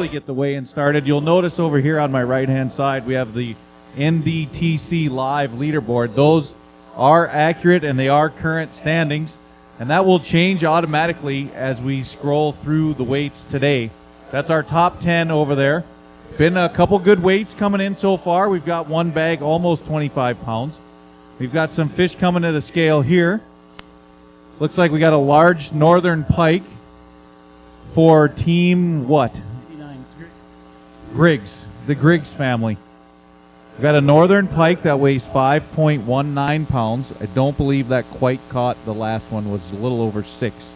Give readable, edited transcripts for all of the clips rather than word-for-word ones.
get the weigh-in started. You'll notice over here on my right-hand side we have the NDTC Live leaderboard. Those are accurate and they are current standings, and that will change automatically as we scroll through the weights today. That's our top 10 over there. Been a couple good weights coming in so far. We've got one bag almost 25 pounds. We've got some fish coming to the scale here. Looks like we got a large northern pike for team what? 89. Griggs, the Griggs family. We've got a northern pike that weighs 5.19 pounds. I don't believe that quite caught. The last one was a little over 6.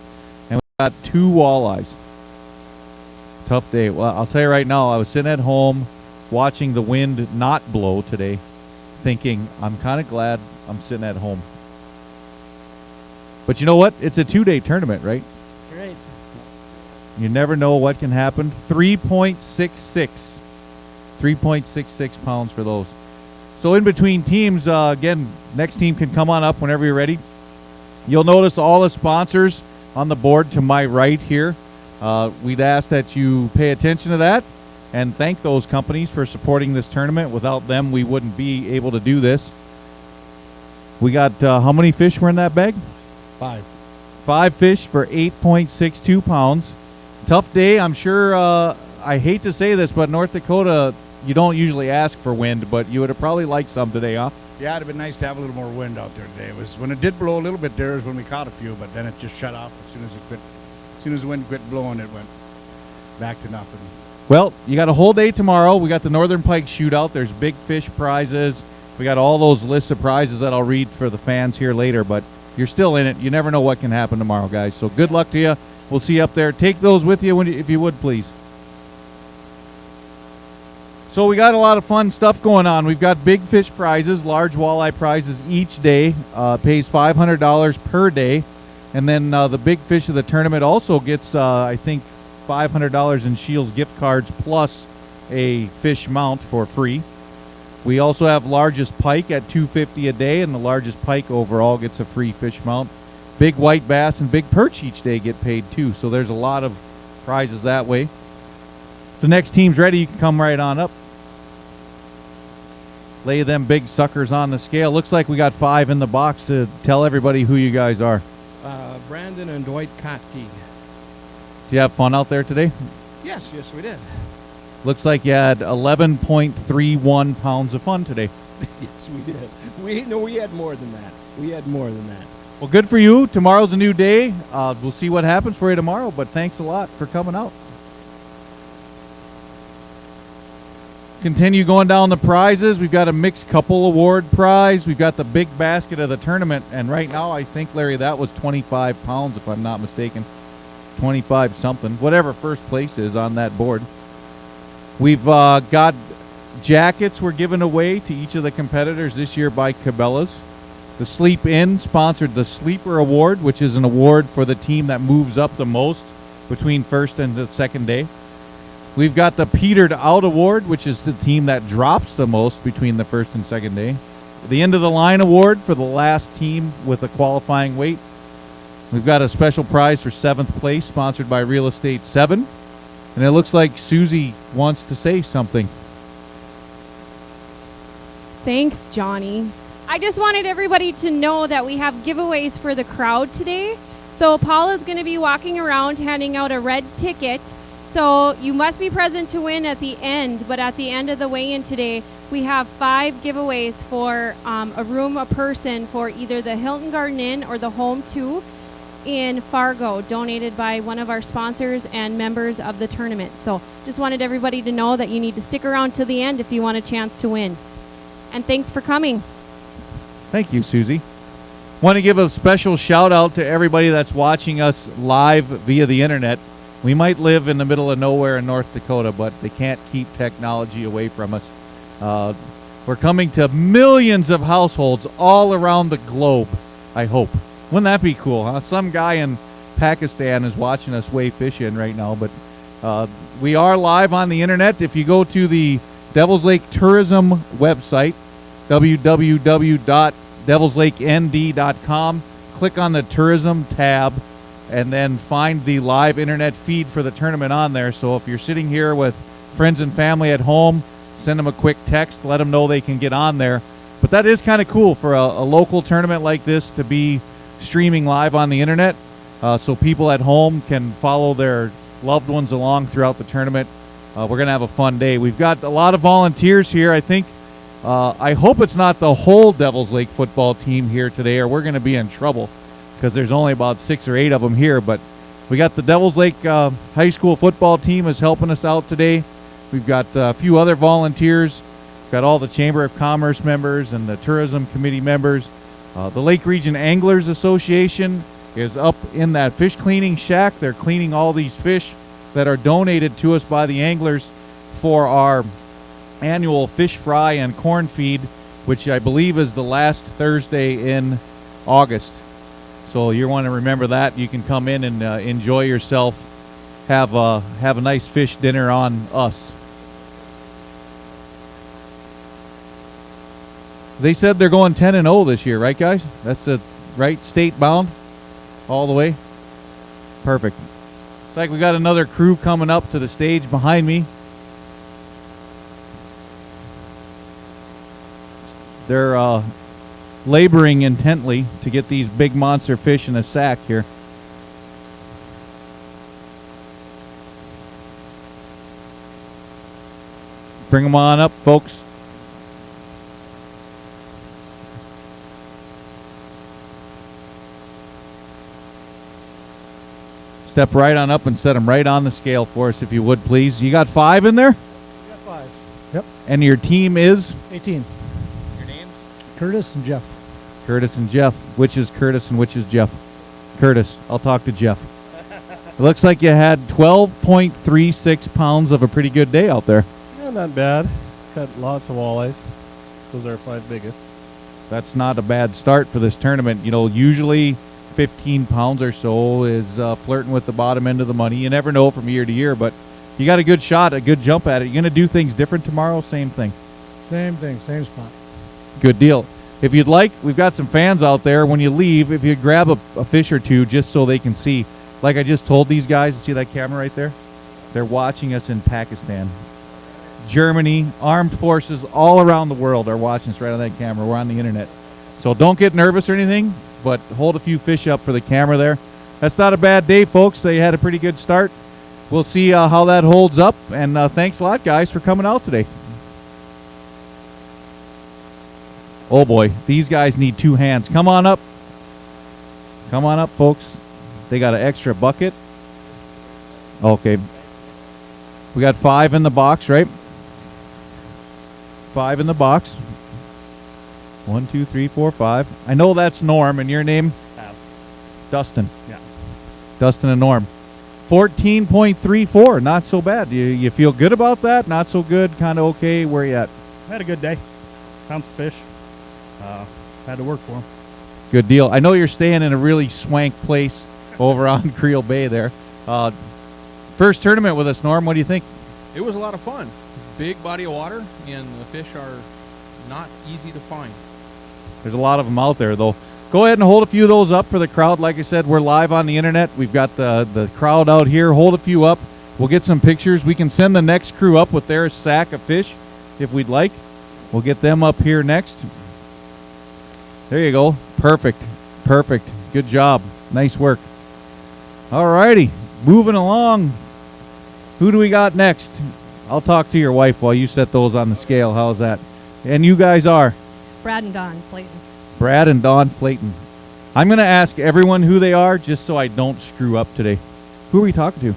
And we've got 2 walleyes. Tough day. Well, I'll tell you right now, I was sitting at home watching the wind not blow today, thinking, I'm kind of glad I'm sitting at home. But you know what? It's a 2-day tournament, right? Right. You never know what can happen. 3.66. 3.66 pounds for those. So in between teams, again, next team can come on up whenever you're ready. You'll notice all the sponsors on the board to my right here. We'd ask that you pay attention to that and thank those companies for supporting this tournament. Without them, we wouldn't be able to do this. We got how many fish were in that bag? 5. 5 fish for 8.62 pounds. Tough day. I'm sure, I hate to say this, but North Dakota, you don't usually ask for wind, but you would have probably liked some today, huh? Yeah, it'd have been nice to have a little more wind out there today. It was when it did blow a little bit there is when we caught a few, but then it just shut off as soon as it quit. As soon as the wind quit blowing, it went back to nothing. Well, you got a whole day tomorrow. We got the Northern Pike Shootout. There's big fish prizes. We got all those lists of prizes that I'll read for the fans here later, but you're still in it. You never know what can happen tomorrow, guys. So good luck to you. We'll see you up there. Take those with you if you would, please. So we got a lot of fun stuff going on. We've got big fish prizes, large walleye prizes each day. Pays $500 per day. And then the big fish of the tournament also gets, I think, $500 in Shields gift cards plus a fish mount for free. We also have largest pike at $250 a day, and the largest pike overall gets a free fish mount. Big white bass and big perch each day get paid too, so there's a lot of prizes that way. If the next team's ready, you can come right on up. Lay them big suckers on the scale. Looks like we got 5 in the box. To tell everybody who you guys are. Brandon and Dwight Kotke. Do you have fun out there today? Yes, we did. Looks like you had 11.31 pounds of fun today. Yes, we did. We had more than that. Well, good for you. Tomorrow's a new day. We'll see what happens for you tomorrow, but thanks a lot for coming out. Continue going down the prizes. We've got a mixed couple award prize. We've got the big basket of the tournament, and right now I think, Larry, that was 25 pounds if I'm not mistaken. 25 something, whatever first place is on that board. We've got jackets we're giving away to each of the competitors this year by Cabela's. The Sleep Inn sponsored the Sleeper Award, which is an award for the team that moves up the most between first and the second day. We've got the Petered Out Award, which is the team that drops the most between the first and second day. The End of the Line Award for the last team with a qualifying weight. We've got a special prize for 7th place, sponsored by Real Estate 7. And it looks like Susie wants to say something. Thanks, Johnny. I just wanted everybody to know that we have giveaways for the crowd today. So Paul is going to be walking around handing out a red ticket. So you must be present to win at the end, but at the end of the weigh-in today, we have 5 giveaways for a room a person for either the Hilton Garden Inn or the Home 2 in Fargo, donated by one of our sponsors and members of the tournament. So just wanted everybody to know that you need to stick around to the end if you want a chance to win. And thanks for coming. Thank you, Susie. Want to give a special shout out to everybody that's watching us live via the internet. We might live in the middle of nowhere in North Dakota, but they can't keep technology away from us. We're coming to millions of households all around the globe, I hope. Wouldn't that be cool, huh? Some guy in Pakistan is watching us weigh fish in right now, but we are live on the internet. If you go to the Devils Lake Tourism website, www.devilslakend.com, click on the Tourism tab, and then find the live internet feed for the tournament on there. So if you're sitting here with friends and family at home, send them a quick text, let them know they can get on there. But that is kind of cool for a local tournament like this to be streaming live on the internet, so people at home can follow their loved ones along throughout the tournament. We're going to have a fun day. We've got a lot of volunteers here. I think, I hope it's not the whole Devils Lake football team here today, or we're going to be in trouble because there's only about 6 or 8 of them here. But we got the Devils Lake high school football team is helping us out today. We've got a few other volunteers. Got all the Chamber of Commerce members and the Tourism Committee members. The Lake Region Anglers Association is up in that fish cleaning shack. They're cleaning all these fish that are donated to us by the anglers for our annual fish fry and corn feed, which I believe is the last Thursday in August. So you want to remember that. You can come in and enjoy yourself. Have a nice fish dinner on us. They said they're going 10-0 this year, right, guys? That's the right state bound all the way. Perfect. It's like we got another crew coming up to the stage behind me. They're laboring intently to get these big monster fish in a sack here. Bring them on up, folks. Step right on up and set them right on the scale for us, if you would, please. You got 5 in there? We got 5. Yep. And your team is? 18. Your names? Curtis and Jeff. Curtis and Jeff. Which is Curtis and which is Jeff? Curtis. I'll talk to Jeff. It looks like you had 12.36 pounds of a pretty good day out there. Yeah, not bad. Got lots of walleyes. Those are our 5 biggest. That's not a bad start for this tournament. You know, usually 15 pounds or so is flirting with the bottom end of the money. You never know from year to year, but you got a good shot, a good jump at it. You're going to do things different tomorrow? Same thing? Same thing, same spot. Good deal. If you'd like, we've got some fans out there. When you leave, if you grab a fish or two just so they can see. Like I just told these guys, see that camera right there? They're watching us in Pakistan. Germany, armed forces all around the world are watching us right on that camera. We're on the internet. So don't get nervous or anything, but hold a few fish up for the camera there. That's not a bad day, folks. They had a pretty good start. We'll see how that holds up, and thanks a lot, guys, for coming out today. Oh, boy. These guys need 2 hands. Come on up. Come on up, folks. They got an extra bucket. Okay. We got 5 in the box, right? 5 in the box. 1, 2, 3, 4, 5. I know that's Norm, and your name? Dustin. Yeah. Dustin and Norm. 14.34. Not so bad. You feel good about that? Not so good? Kind of okay? Where you at? I had a good day. Found some fish. Had to work for them. Good deal. I know you're staying in a really swank place over on Creel Bay there. First tournament with us, Norm. What do you think? It was a lot of fun. Big body of water, and the fish are not easy to find. There's a lot of them out there, though. Go ahead and hold a few of those up for the crowd. Like I said, we're live on the internet. We've got the crowd out here. Hold a few up. We'll get some pictures. We can send the next crew up with their sack of fish if we'd like. We'll get them up here next. There you go. Perfect. Perfect. Good job. Nice work. All righty. Moving along. Who do we got next? I'll talk to your wife while you set those on the scale. How's that? And you guys are? Brad and Don Clayton. Brad and Don Flayton. I'm going to ask everyone who they are just so I don't screw up today. Who are we talking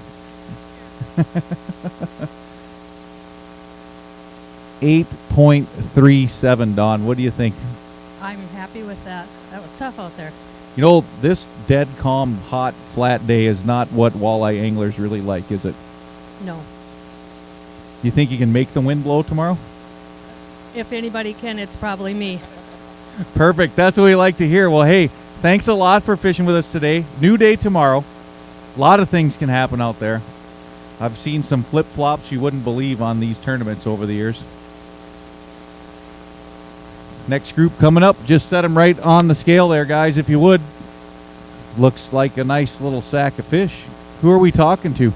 to? 8.37, Don. What do you think? I'm happy with that. That was tough out there. You know, this dead, calm, hot, flat day is not what walleye anglers really like, is it? No. You think you can make the wind blow tomorrow? If anybody can, it's probably me. Perfect. That's what we like to hear. Well, hey, thanks a lot for fishing with us today. New day tomorrow. A lot of things can happen out there. I've seen some flip-flops you wouldn't believe on these tournaments over the years. Next group coming up. Just set them right on the scale there, guys, if you would. Looks like a nice little sack of fish. Who are we talking to?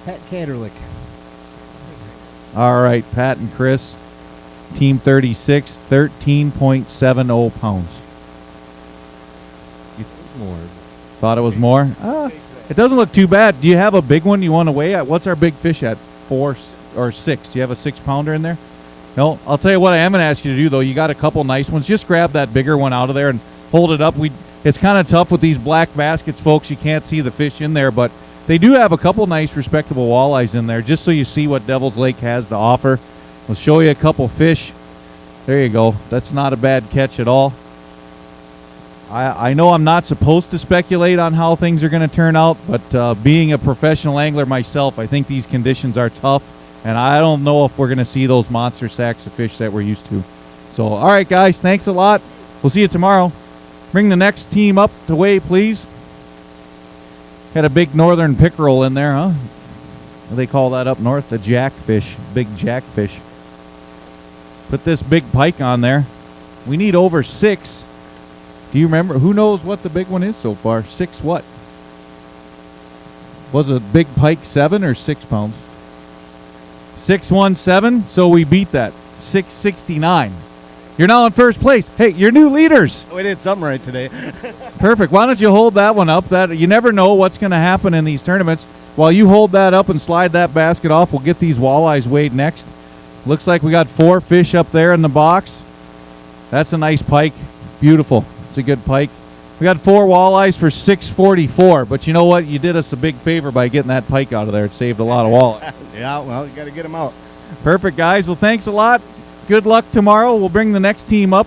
Pat Canterlick. All right, Pat and Chris. Team 36, 13.70 pounds. More. Thought it was more? It doesn't look too bad. Do you have a big one you want to weigh at? What's our big fish at? 4 or 6? Do you have a 6-pounder in there? No. I'll tell you what I am going to ask you to do, though. You got a couple nice ones. Just grab that bigger one out of there and hold it up. It's kind of tough with these black baskets, folks. You can't see the fish in there, but they do have a couple nice, respectable walleyes in there, just so you see what Devil's Lake has to offer. We'll show you a couple fish. There you go. That's not a bad catch at all. I know I'm not supposed to speculate on how things are going to turn out, but being a professional angler myself, I think these conditions are tough, and I don't know if we're going to see those monster sacks of fish that we're used to. So, all right, guys, thanks a lot. We'll see you tomorrow. Bring the next team up to weigh, please. Had a big northern pickerel in there, huh? What do they call that up north? The jackfish, big jackfish. Put this big pike on there. We need over 6. Do you remember? Who knows what the big one is so far? 6 what? Was a big pike 7 or 6 pounds? 617, so we beat that. 669. You're now in first place. Hey, you're new leaders. We did something right today. Perfect. Why don't you hold that one up? That you never know what's going to happen in these tournaments. While you hold that up and slide that basket off, we'll get these walleyes weighed next. Looks like we got 4 fish up there in the box. That's a nice pike. Beautiful. It's a good pike. We got 4 walleyes for $6.44, but you know what? You did us a big favor by getting that pike out of there. It saved a lot of walleyes. Yeah, well, you got to get them out. Perfect, guys. Well, thanks a lot. Good luck tomorrow. We'll bring the next team up.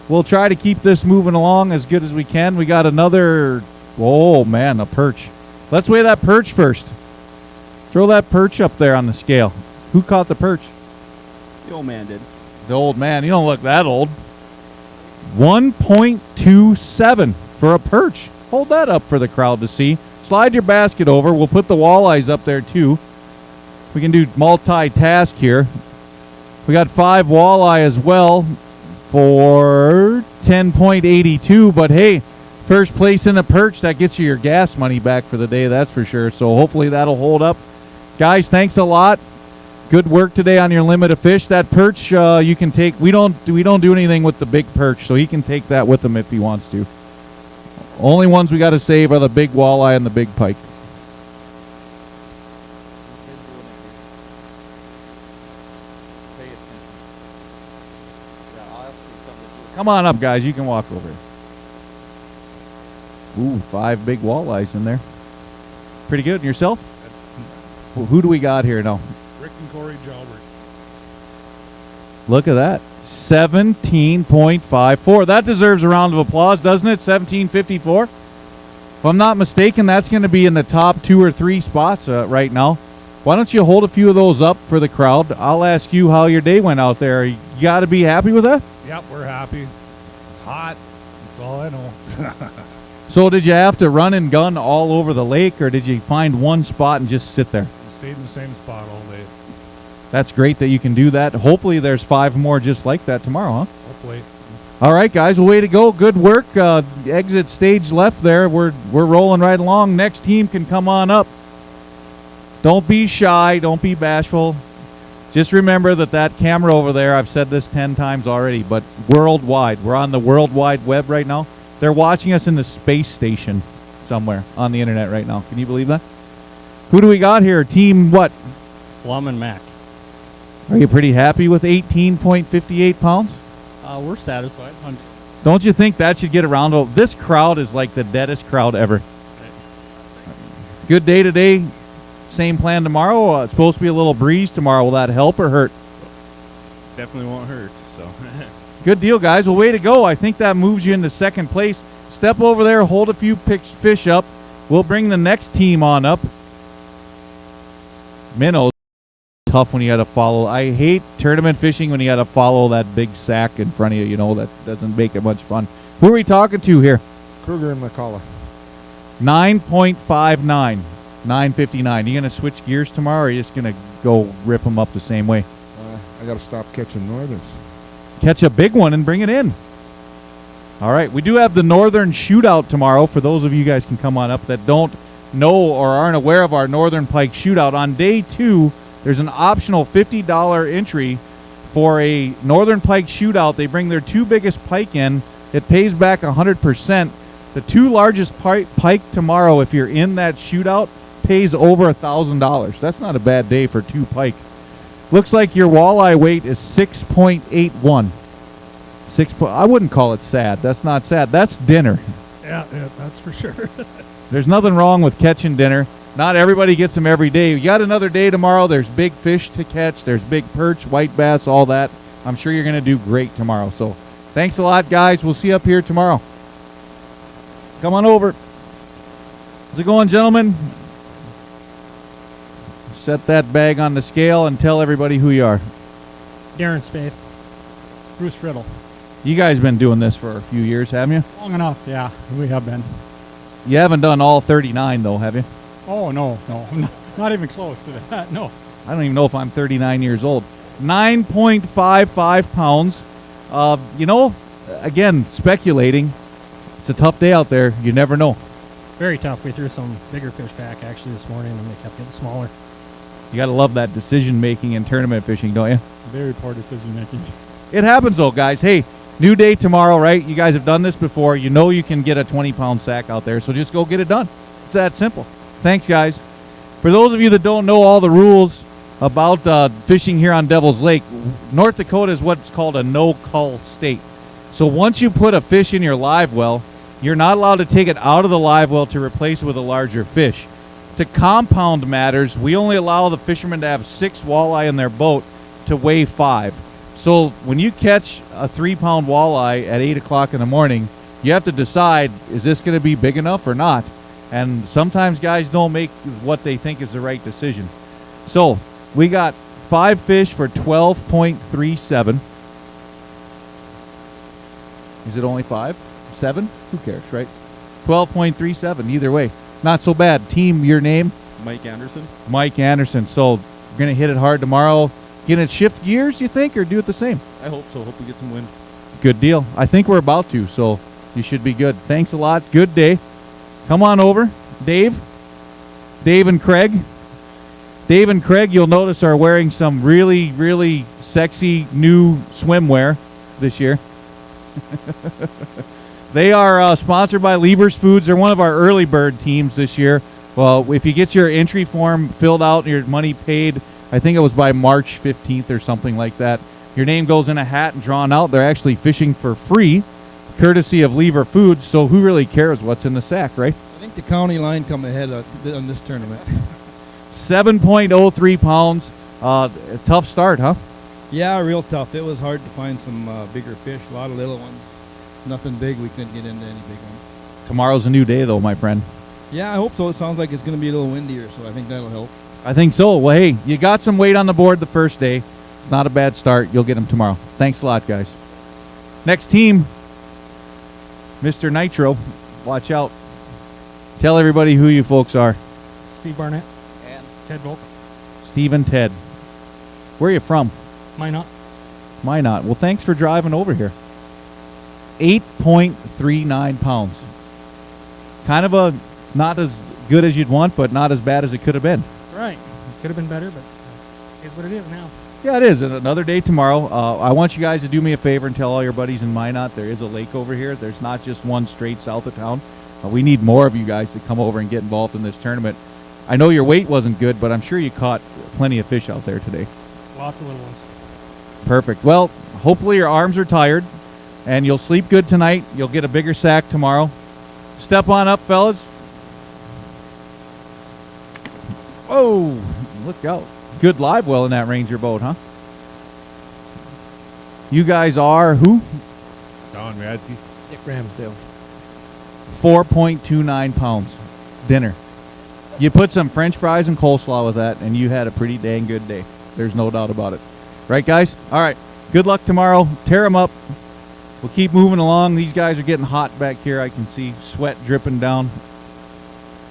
We'll try to keep this moving along as good as we can. We got another, oh, man, a perch. Let's weigh that perch first. Throw that perch up there on the scale. Who caught the perch? The old man did. The old man. You don't look that old. 1.27 for a perch. Hold that up for the crowd to see. Slide your basket over. We'll put the walleyes up there too. We can do multitask here. We got 5 walleye as well for 10.82. But hey, first place in a perch, that gets you your gas money back for the day, that's for sure. So hopefully that'll hold up. Guys, thanks a lot. Good work today on your limit of fish. That perch you can take. We don't do anything with the big perch, so he can take that with him if he wants to. Only ones we got to save are the big walleye and the big pike. Come on up, guys. You can walk over here. Ooh, 5 big walleyes in there. Pretty good. And yourself? Well, who do we got here now? Rick and Corey Jalbert. Look at that. 17.54. That deserves a round of applause, doesn't it? 17.54. If I'm not mistaken, that's going to be in the top 2 or 3 spots right now. Why don't you hold a few of those up for the crowd? I'll ask you how your day went out there. You got to be happy with that? Yep, we're happy. It's hot. That's all I know. So did you have to run and gun all over the lake, or did you find one spot and just sit there? We stayed in the same spot all day. That's great that you can do that. Hopefully there's 5 more just like that tomorrow, huh? Hopefully. All right, guys, well, way to go. Good work. Exit stage left there. We're rolling right along. Next team can come on up. Don't be shy. Don't be bashful. Just remember that camera over there, I've said this 10 times already, but worldwide. We're on the World Wide Web right now. They're watching us in the space station somewhere on the internet right now. Can you believe that? Who do we got here? Team what? Plum and Mac. Are you pretty happy with 18.58 pounds? We're satisfied. Don't you think that should get around? This crowd is like the deadest crowd ever. Good day today. Same plan tomorrow. It's supposed to be a little breeze tomorrow. Will that help or hurt? Definitely won't hurt. So. Good deal, guys. Well, way to go. I think that moves you into second place. Step over there, hold a few fish up. We'll bring the next team on up. Minnows. Tough when you got to follow. I hate tournament fishing when you got to follow that big sack in front of you. You know, that doesn't make it much fun. Who are we talking to here? Kruger and McCullough. 9.59. 9.59. You going to switch gears tomorrow, or are you just going to go rip them up the same way? I got to stop catching northerns. Catch a big one and bring it in. All right, we do have the Northern Shootout tomorrow. For those of you guys can come on up that don't know or aren't aware of our Northern Pike Shootout, on day 2, there's an optional $50 entry for a Northern Pike Shootout. They bring their 2 biggest pike in. It pays back 100%. The 2 largest pike tomorrow, if you're in that shootout, pays over $1,000. That's not a bad day for 2 pike. Looks like your walleye weight is 6.81. I wouldn't call it sad. That's not sad. That's dinner. Yeah, that's for sure. There's nothing wrong with catching dinner. Not everybody gets them every day. You got another day tomorrow. There's big fish to catch. There's big perch, white bass, all that. I'm sure you're going to do great tomorrow. So thanks a lot, guys. We'll see you up here tomorrow. Come on over. How's it going, gentlemen? Set that bag on the scale and tell everybody who you are. Darren Spaeth. Bruce Riddle. You guys been doing this for a few years, haven't you? Long enough, yeah. We have been. You haven't done all 39, though, have you? Oh, no. Not even close to that, no. I don't even know if I'm 39 years old. 9.55 pounds. Again, speculating. It's a tough day out there. You never know. Very tough. We threw some bigger fish back, actually, this morning, and they kept getting smaller. You got to love that decision-making in tournament fishing, don't you? Very poor decision-making. It happens, though, guys. Hey, new day tomorrow, right? You guys have done this before. You know you can get a 20-pound sack out there, so just go get it done. It's that simple. Thanks, guys. For those of you that don't know all the rules about fishing here on Devil's Lake, North Dakota is what's called a no-cull state. So once you put a fish in your live well, you're not allowed to take it out of the live well to replace it with a larger fish. To compound matters, we only allow the fishermen to have 6 walleye in their boat to weigh 5. So when you catch a 3-pound walleye at 8 o'clock in the morning, you have to decide, is this going to be big enough or not? And sometimes guys don't make what they think is the right decision. So we got 5 fish for 12.37. Is it only 5? 7? Who cares, right? 12.37, either way. Not so bad. Team, your name? Mike Anderson. Mike Anderson. So we're going to hit it hard tomorrow. Going to shift gears, you think, or do it the same? I hope so. Hope we get some wind. Good deal. I think we're about to, so you should be good. Thanks a lot. Good day. Come on over. Dave and Craig. Dave and Craig, you'll notice, are wearing some really, really sexy new swimwear this year. They are sponsored by Lever's Foods. They're one of our early bird teams this year. Well, if you get your entry form filled out and your money paid, I think it was by March 15th or something like that, your name goes in a hat and drawn out. They're actually fishing for free, courtesy of Lever Foods, so who really cares what's in the sack, right? I think the county line come ahead on this tournament. 7.03 pounds. A tough start, huh? Yeah, real tough. It was hard to find some bigger fish, a lot of little ones. Nothing big. We couldn't get into any big ones. Tomorrow's a new day, though, my friend. Yeah, I hope so. It sounds like it's going to be a little windier, so I think that'll help. I think so. Well, hey, you got some weight on the board the first day. It's not a bad start. You'll get them tomorrow. Thanks a lot, guys. Next team, Mr. Nitro. Watch out. Tell everybody who you folks are. Steve Barnett. And Ted Volk. Steve and Ted. Where are you from? Minot. Minot. Well, thanks for driving over here. 8.39 pounds. Kind of a not as good as you'd want, but not as bad as it could have been. Right. Could have been better, but it's what it is now. Yeah, it is. And another day tomorrow. I want you guys to do me a favor and tell all your buddies in Minot there is a lake over here. There's not just one straight south of town. We need more of you guys to come over and get involved in this tournament. I know your weight wasn't good, but I'm sure you caught plenty of fish out there today. Lots of little ones. Perfect. Well, hopefully your arms are tired, and you'll sleep good tonight. You'll get a bigger sack tomorrow. Step on up, fellas. Oh, look out. Good live well in that Ranger boat, huh? You guys are who? Don Radke. Dick Ramsdale. 4.29 pounds. Dinner. You put some French fries and coleslaw with that, and you had a pretty dang good day. There's no doubt about it. Right, guys? All right. Good luck tomorrow. Tear them up. We'll keep moving along. These guys are getting hot back here. I can see sweat dripping down.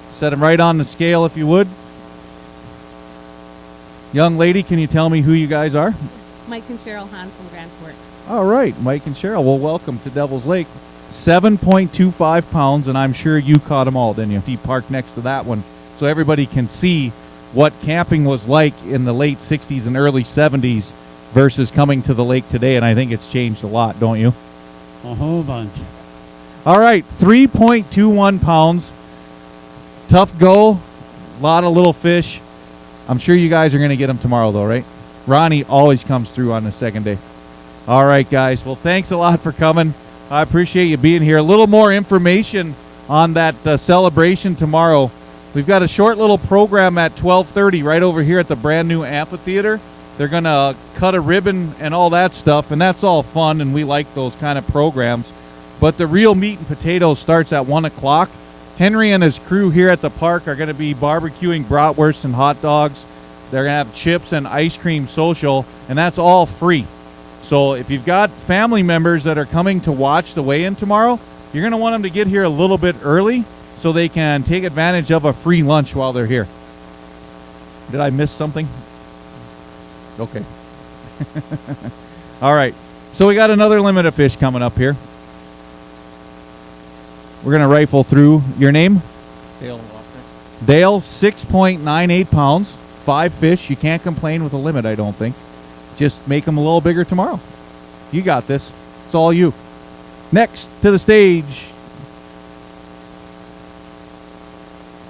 Set them right on the scale if you would. Young lady, can you tell me who you guys are? Mike and Cheryl Hahn from Grand Forks. All right, Mike and Cheryl. Well, welcome to Devil's Lake. 7.25 pounds, and I'm sure you caught them all, didn't you? You parked next to that one so everybody can see what camping was like in the late 60s and early 70s versus coming to the lake today, and I think it's changed a lot, don't you? A whole bunch. All right, 3.21 pounds. Tough go. A lot of little fish. I'm sure you guys are going to get them tomorrow, though, right? Ronnie always comes through on the second day. All right, guys. Well, thanks a lot for coming. I appreciate you being here. A little more information on that celebration tomorrow. We've got a short little program at 12:30 right over here at the brand new amphitheater. They're going to cut a ribbon and all that stuff, and that's all fun, and we like those kind of programs. But the real meat and potatoes starts at 1 o'clock. Henry and his crew here at the park are going to be barbecuing bratwurst and hot dogs. They're going to have chips and ice cream social, and that's all free. So if you've got family members that are coming to watch the weigh-in tomorrow, you're going to want them to get here a little bit early so they can take advantage of a free lunch while they're here. Did I miss something? Okay. All right. So we got another limit of fish coming up here. We're going to rifle through. Your name? Dale, Dale, 6.98 pounds. 5 fish. You can't complain with a limit, I don't think. Just make them a little bigger tomorrow. You got this. It's all you. Next to the stage.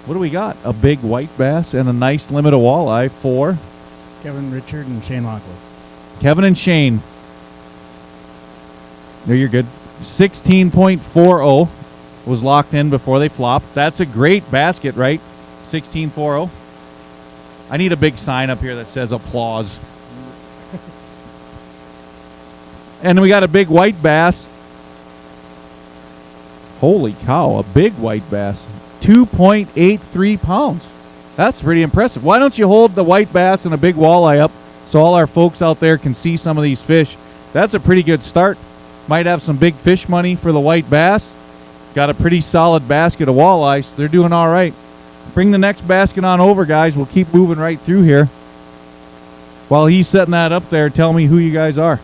What do we got? A big white bass and a nice limit of walleye for Kevin, Richard, and Shane Lockwood. Kevin and Shane. No, you're good. 16.40 was locked in before they flopped. That's a great basket, right? 16.40. I need a big sign up here that says applause. And we got a big white bass. Holy cow, a big white bass. 2.83 pounds. That's pretty impressive. Why don't you hold the white bass and a big walleye up so all our folks out there can see some of these fish? That's a pretty good start. Might have some big fish money for the white bass. Got a pretty solid basket of walleye, so they're doing all right. Bring the next basket on over, guys. We'll keep moving right through here. While he's setting that up there, tell me who you guys are.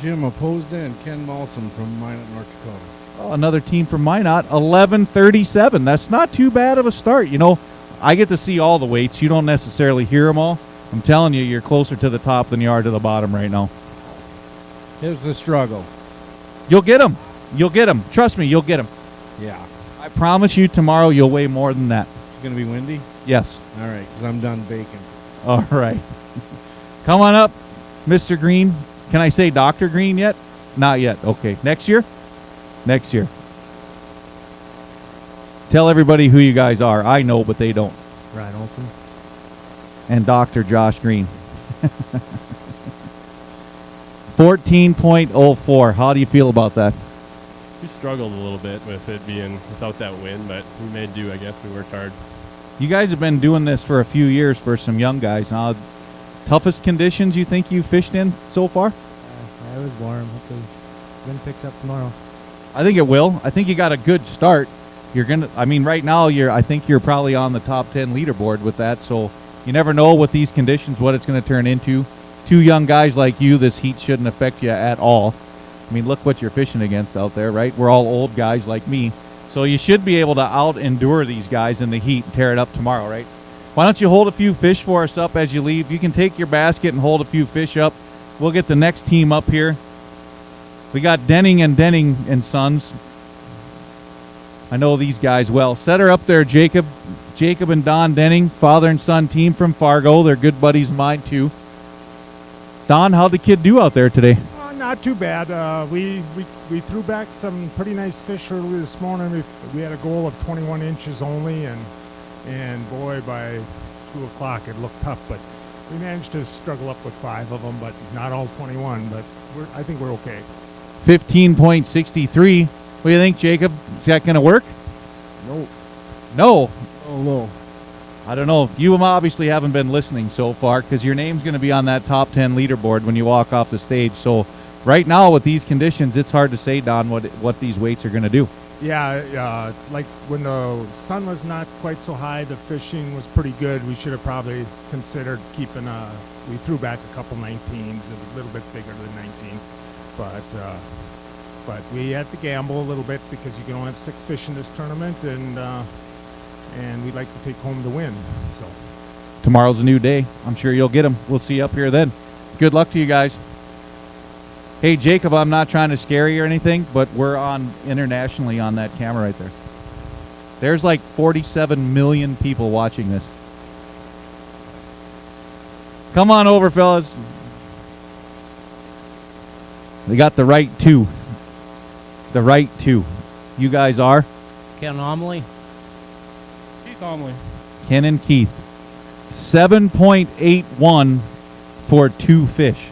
Jim Opposed and Ken Malsom from Minot, North Dakota. Oh, another team from Minot, 11:37. That's not too bad of a start. You know, I get to see all the weights. You don't necessarily hear them all. I'm telling you, you're closer to the top than you are to the bottom right now. It was a struggle. You'll get them. You'll get them. Trust me, you'll get them. Yeah. I promise you tomorrow you'll weigh more than that. It's going to be windy? Yes. All right, because I'm done baking. All right. Come on up, Mr. Green. Can I say Dr. Green yet? Not yet. Okay. Next year? Next year. Tell everybody who you guys are. I know, but they don't. Ryan Olson. And Dr. Josh Green. 14.04. How do you feel about that? We struggled a little bit with it being without that wind, but we made do. I guess we worked hard. You guys have been doing this for a few years for some young guys. Toughest conditions you think you fished in so far? It was warm. Hopefully wind picks up tomorrow. I think it will. I think you got a good start. You're gonna. I mean, right now I think you're probably on the top 10 leaderboard with that. So you never know with these conditions what it's going to turn into. Two young guys like you, this heat shouldn't affect you at all. I mean, look what you're fishing against out there, right? We're all old guys like me. So you should be able to out-endure these guys in the heat and tear it up tomorrow, right? Why don't you hold a few fish for us up as you leave? You can take your basket and hold a few fish up. We'll get the next team up here. We got Denning and Sons. I know these guys well. Set her up there, Jacob. Jacob and Don Denning, father and son team from Fargo. They're good buddies of mine, too. Don, how'd the kid do out there today? Not too bad. We threw back some pretty nice fish early this morning. We had a goal of 21 inches only, and boy, by 2 o'clock it looked tough. But we managed to struggle up with 5 of them, but not all 21. But I think we're okay. 15.63. What do you think, Jacob? Is that going to work? Nope. No. Oh, no. I don't know. You obviously haven't been listening so far because your name's going to be on that top 10 leaderboard when you walk off the stage. So right now with these conditions, it's hard to say, Don, what these weights are going to do. Yeah, like when the sun was not quite so high, the fishing was pretty good. We should have probably considered keeping we threw back a couple 19s, a little bit bigger than 19. But but we had to gamble a little bit because you can only have 6 fish in this tournament, and we'd like to take home the win. So Tomorrow's a new day. I'm sure you'll get them. We'll see you up here then. Good luck to you guys. Hey, Jacob, I'm not trying to scare you or anything, but we're on internationally on that camera right there. There's like 47 million people watching this. Come on over, fellas. They got the right 2. The right 2. You guys are? Ken Omley. Keith Omley. Ken and Keith. 7.81 for 2 fish.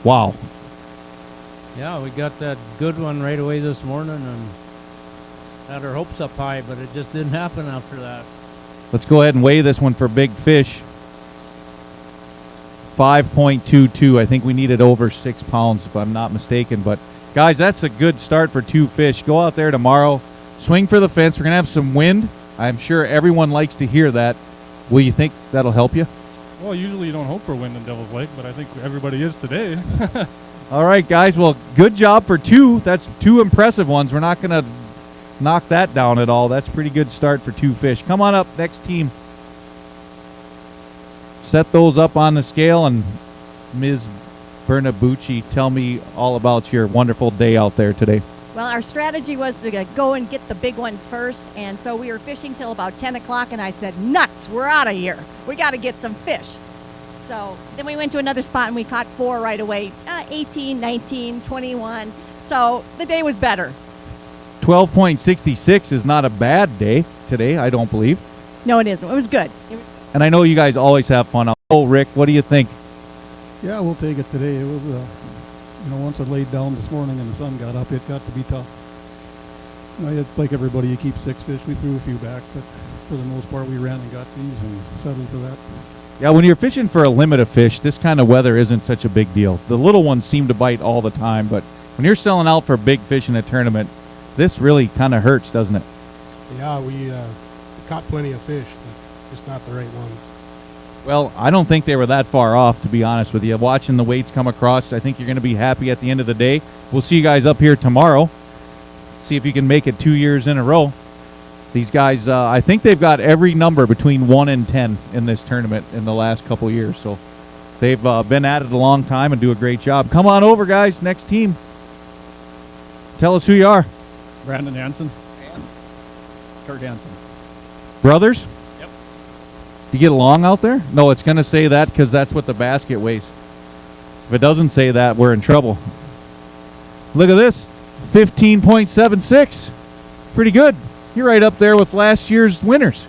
Wow. Yeah, we got that good one right away this morning and had our hopes up high, but it just didn't happen after that. Let's go ahead and weigh this one for big fish. 5.22. I think we needed over 6 pounds if I'm not mistaken. But guys, that's a good start for 2 fish. Go out there tomorrow. Swing for the fence. We're going to have some wind. I'm sure everyone likes to hear that. Will you think that'll help you? Well, usually you don't hope for wind in Devil's Lake, but I think everybody is today. All right, guys. Well, good job for 2. That's 2 impressive ones. We're not going to knock that down at all. That's a pretty good start for 2 fish. Come on up, next team. Set those up on the scale, and Ms. Bernabucci, tell me all about your wonderful day out there today. Well, our strategy was to go and get the big ones first, and so we were fishing till about 10 o'clock, and I said, nuts, we're out of here. We got to get some fish. So then we went to another spot, and we caught 4 right away, 18, 19, 21. So the day was better. 12.66 is not a bad day today, I don't believe. No, it isn't. It was good. And I know you guys always have fun. Oh, Rick, what do you think? Yeah, we'll take it today. It was, once it laid down this morning and the sun got up, it got to be tough. It's like everybody, you keep 6 fish. We threw a few back, but for the most part, we ran and got these and settled for that. Yeah, when you're fishing for a limit of fish, this kind of weather isn't such a big deal. The little ones seem to bite all the time, but when you're selling out for big fish in a tournament, this really kind of hurts, doesn't it? Yeah, we caught plenty of fish, but just not the right ones. Well, I don't think they were that far off, to be honest with you. Watching the weights come across, I think you're going to be happy at the end of the day. We'll see you guys up here tomorrow. See if you can make it 2 years in a row. These guys, I think they've got every number between 1 and 10 in this tournament in the last couple of years. So they've been at it a long time and do a great job. Come on over, guys. Next team. Tell us who you are. Brandon Hansen. Kurt Hansen. Brothers? Yep. You get along out there? No, it's going to say that because that's what the basket weighs. If it doesn't say that, we're in trouble. Look at this. 15.76. Pretty good. You're right up there with last year's winners.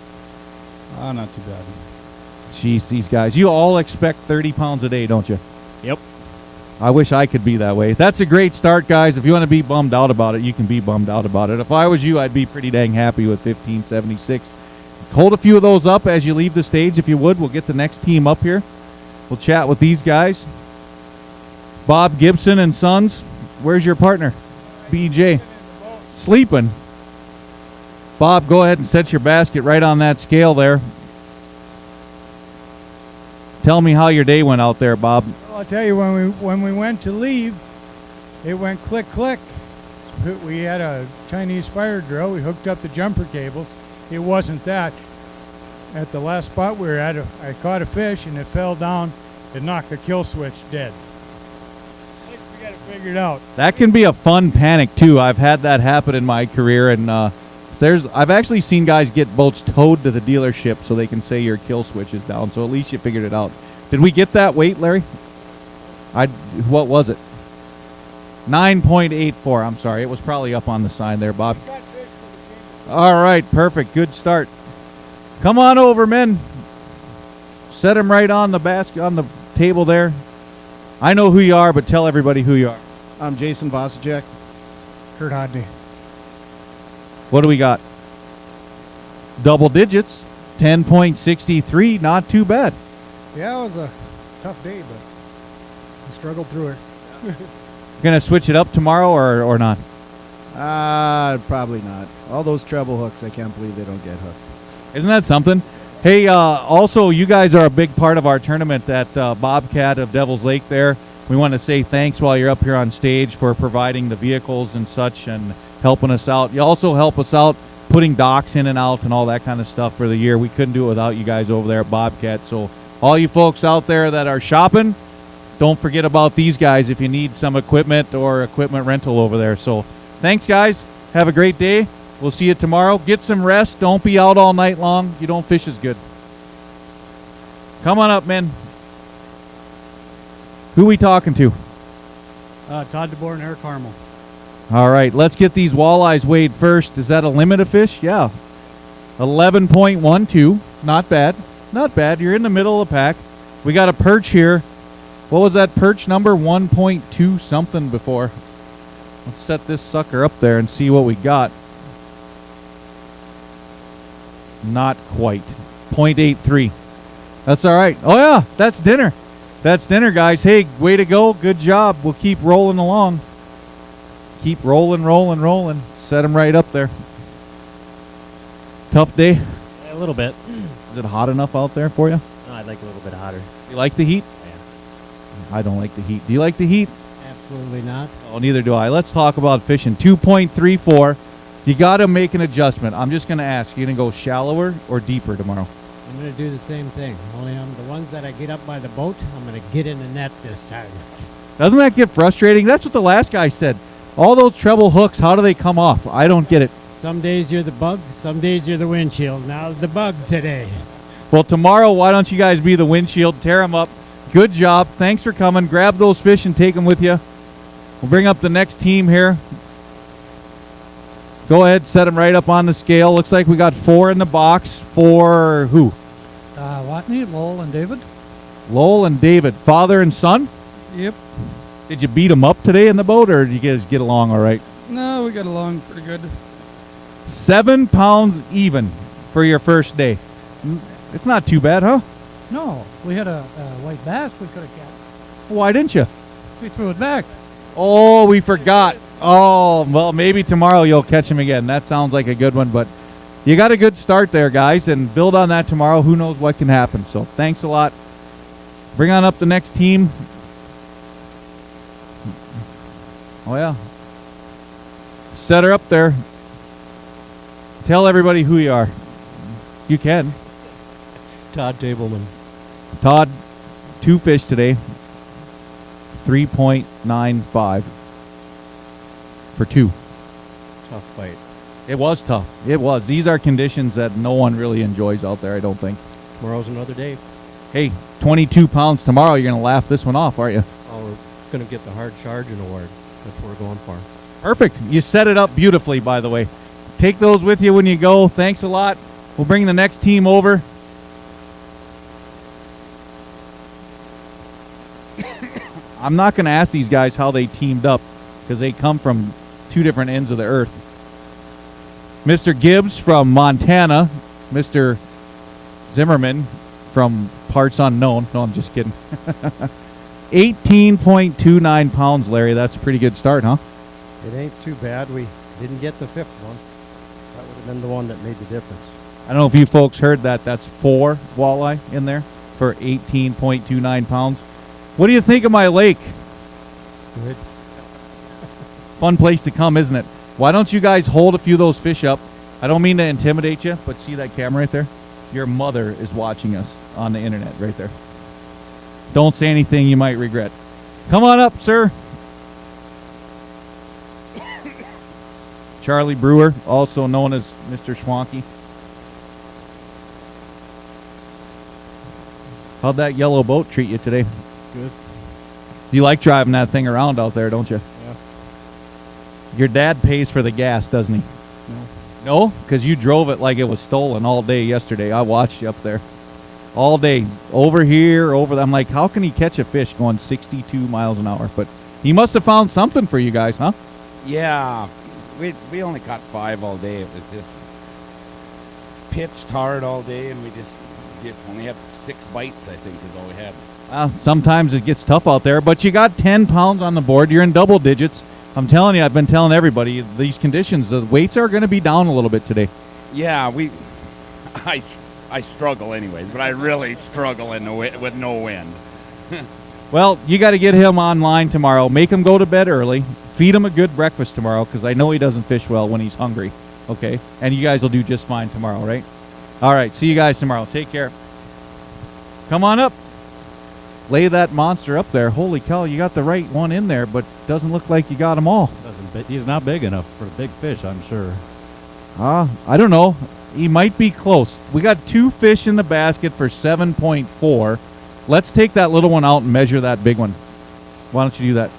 Not too bad. Jeez, these guys. You all expect 30 pounds a day, don't you? Yep. I wish I could be that way. That's a great start, guys. If you want to be bummed out about it, you can be bummed out about it. If I was you, I'd be pretty dang happy with 15.76. Hold a few of those up as you leave the stage, if you would. We'll get the next team up here. We'll chat with these guys. Bob Gibson and Sons. Where's your partner? BJ. Sleeping. Bob, go ahead and set your basket right on that scale there. Tell me how your day went out there, Bob. Well, I'll tell you, when we went to leave, it went click, click. We had a Chinese fire drill. We hooked up the jumper cables. It wasn't that. At the last spot we were at, I caught a fish, and it fell down. It knocked the kill switch dead. We got it figured out. That can be a fun panic, too. I've had that happen in my career, and I've actually seen guys get boats towed to the dealership so they can say your kill switch is down. So at least you figured it out. Did we get that weight, Larry? What was it? 9.84. I'm sorry. It was probably up on the sign there, Bob. All right. Perfect. Good start. Come on over, men. Set them right on the basket, on the table there. I know who you are, but tell everybody who you are. I'm Jason Vosacek. Kurt Hodney. What do we got? Double digits. 10.63. Not too bad. Yeah, it was a tough day, but we struggled through it. Going to switch it up tomorrow or not? Probably not. All those treble hooks, I can't believe they don't get hooked. Isn't that something? Hey, also, you guys are a big part of our tournament at Bobcat of Devil's Lake there. We want to say thanks while you're up here on stage for providing the vehicles and such and helping us out. You also help us out putting docks in and out and all that kind of stuff for the year. We couldn't do it without you guys over there at Bobcat. So all you folks out there that are shopping, don't forget about these guys if you need some equipment or equipment rental over there. So thanks, guys. Have a great day. We'll see you tomorrow. Get some rest. Don't be out all night long. You don't fish as good. Come on up, men. Who we talking to? Todd DeBoer and Eric Harmel. All right, let's get these walleyes weighed first. Is that a limit of fish? Yeah. 11.12. Not bad. Not bad. You're in the middle of the pack. We got a perch here. What was that perch number? 1.2 something before. Let's set this sucker up there and see what we got. Not quite. 0.83. That's all right. Oh, yeah, that's dinner. That's dinner, guys. Hey, way to go. Good job. We'll keep rolling along. Keep rolling, rolling, rolling. Set them right up there. Tough day? Yeah, a little bit. Is it hot enough out there for you? No, I'd like a little bit hotter. You like the heat? Yeah. I don't like the heat. Do you like the heat? Absolutely not. Oh, neither do I. Let's talk about fishing. 2.34. You got to make an adjustment. I'm just going to ask. You going to go shallower or deeper tomorrow? I'm going to do the same thing. Only on the ones that I get up by the boat, I'm going to get in the net this time. Doesn't that get frustrating? That's what the last guy said. All those treble hooks, how do they come off? I don't get it. Some days you're the bug, some days you're the windshield. Now the bug today. Well, tomorrow, why don't you guys be the windshield? Tear them up. Good job. Thanks for coming. Grab those fish and take them with you. We'll bring up the next team here. Go ahead, set them right up on the scale. Looks like we got 4 in the box. For who? Watney, Lowell, and David. Lowell and David. Father and son? Yep. Did you beat them up today in the boat, or did you guys get along all right? No, we got along pretty good. 7 pounds even for your first day. It's not too bad, huh? No, we had a white bass we could have caught. Why didn't you? We threw it back. Oh, we forgot. Oh, well, maybe tomorrow you'll catch him again. That sounds like a good one, but you got a good start there, guys, and build on that tomorrow. Who knows what can happen. So thanks a lot. Bring on up the next team. Oh, yeah. Set her up there. Tell everybody who you are. You can. Todd Tableman. Todd, 2 fish today. 3.95 for 2. Tough fight. It was tough. It was. These are conditions that no one really enjoys out there, I don't think. Tomorrow's another day. Hey, 22 pounds tomorrow. You're going to laugh this one off, aren't you? Oh, we're going to get the hard charging award. That's what we're going for. Perfect. You set it up beautifully, by the way. Take those with you when you go. Thanks a lot. We'll bring the next team over. I'm not going to ask these guys how they teamed up because they come from 2 different ends of the earth. Mr. Gibbs from Montana. Mr. Zimmerman from parts unknown. No, I'm just kidding. 18.29 pounds, Larry. That's a pretty good start, huh? It ain't too bad. We didn't get the 5th one. That would have been the one that made the difference. I don't know if you folks heard that. That's 4 walleye in there for 18.29 pounds. What do you think of my lake? It's good. Fun place to come, isn't it? Why don't you guys hold a few of those fish up? I don't mean to intimidate you, but see that camera right there? Your mother is watching us on the internet right there. Don't say anything you might regret. Come on up, sir. Charlie Brewer, also known as Mr. Schwanke. How'd that yellow boat treat you today? Good. You like driving that thing around out there, don't you? Yeah. Your dad pays for the gas, doesn't he? No. No? Because you drove it like it was stolen all day yesterday. I watched you up there. All day. Over here, over there. I'm like, how can he catch a fish going 62 miles an hour? But he must have found something for you guys, huh? Yeah. We only caught 5 all day. It was just pitched hard all day, and we just only had 6 bites, I think, is all we had. Sometimes it gets tough out there, but you got 10 pounds on the board. You're in double digits. I'm telling you, I've been telling everybody, these conditions, the weights are going to be down a little bit today. Yeah, I struggle anyways, but I really struggle with no wind. Well, you got to get him online tomorrow. Make him go to bed early. Feed him a good breakfast tomorrow because I know he doesn't fish well when he's hungry. Okay? And you guys will do just fine tomorrow, right? All right. See you guys tomorrow. Take care. Come on up. Lay that monster up there. Holy cow, you got the right one in there, but doesn't look like you got them all. He's not big enough for a big fish, I'm sure. I don't know. He might be close. We got 2 fish in the basket for 7.4. Let's take that little one out and measure that big one. Why don't you do that?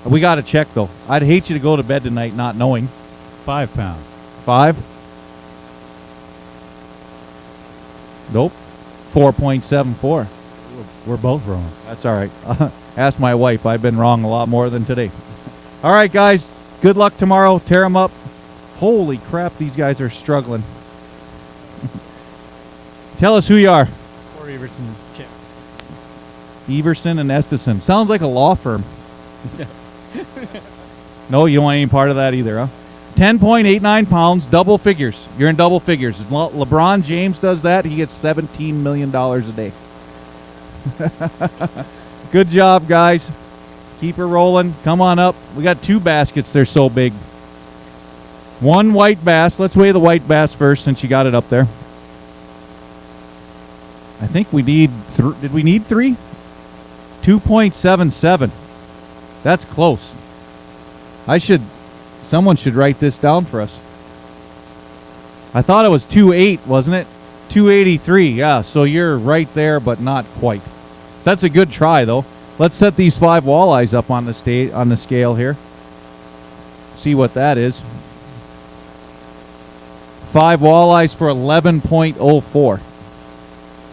We got to check, though. I'd hate you to go to bed tonight not knowing. 5 pounds. 5? Nope. 4.74. We're both wrong. That's all right. Ask my wife. I've been wrong a lot more than today. All right, guys. Good luck tomorrow. Tear them up. Holy crap, these guys are struggling. Tell us who you are. Or Everson Chip. Everson and Estison. Sounds like a law firm. No, you don't want any part of that either, huh? 10.89 pounds, double figures. You're in double figures. LeBron James does that. He gets $17 million a day. Good job, guys. Keep her rolling. Come on up. We got 2 baskets. They're so big. 1 white bass. Let's weigh the white bass first since you got it up there. I think we need did we need 3? 2.77. That's close. Someone should write this down for us. I thought it was 2.8, wasn't it? 283. Yeah, so you're right there, but not quite. That's a good try, though. Let's set these 5 walleyes up on the scale here. See what that is. 5 walleyes for 11.04.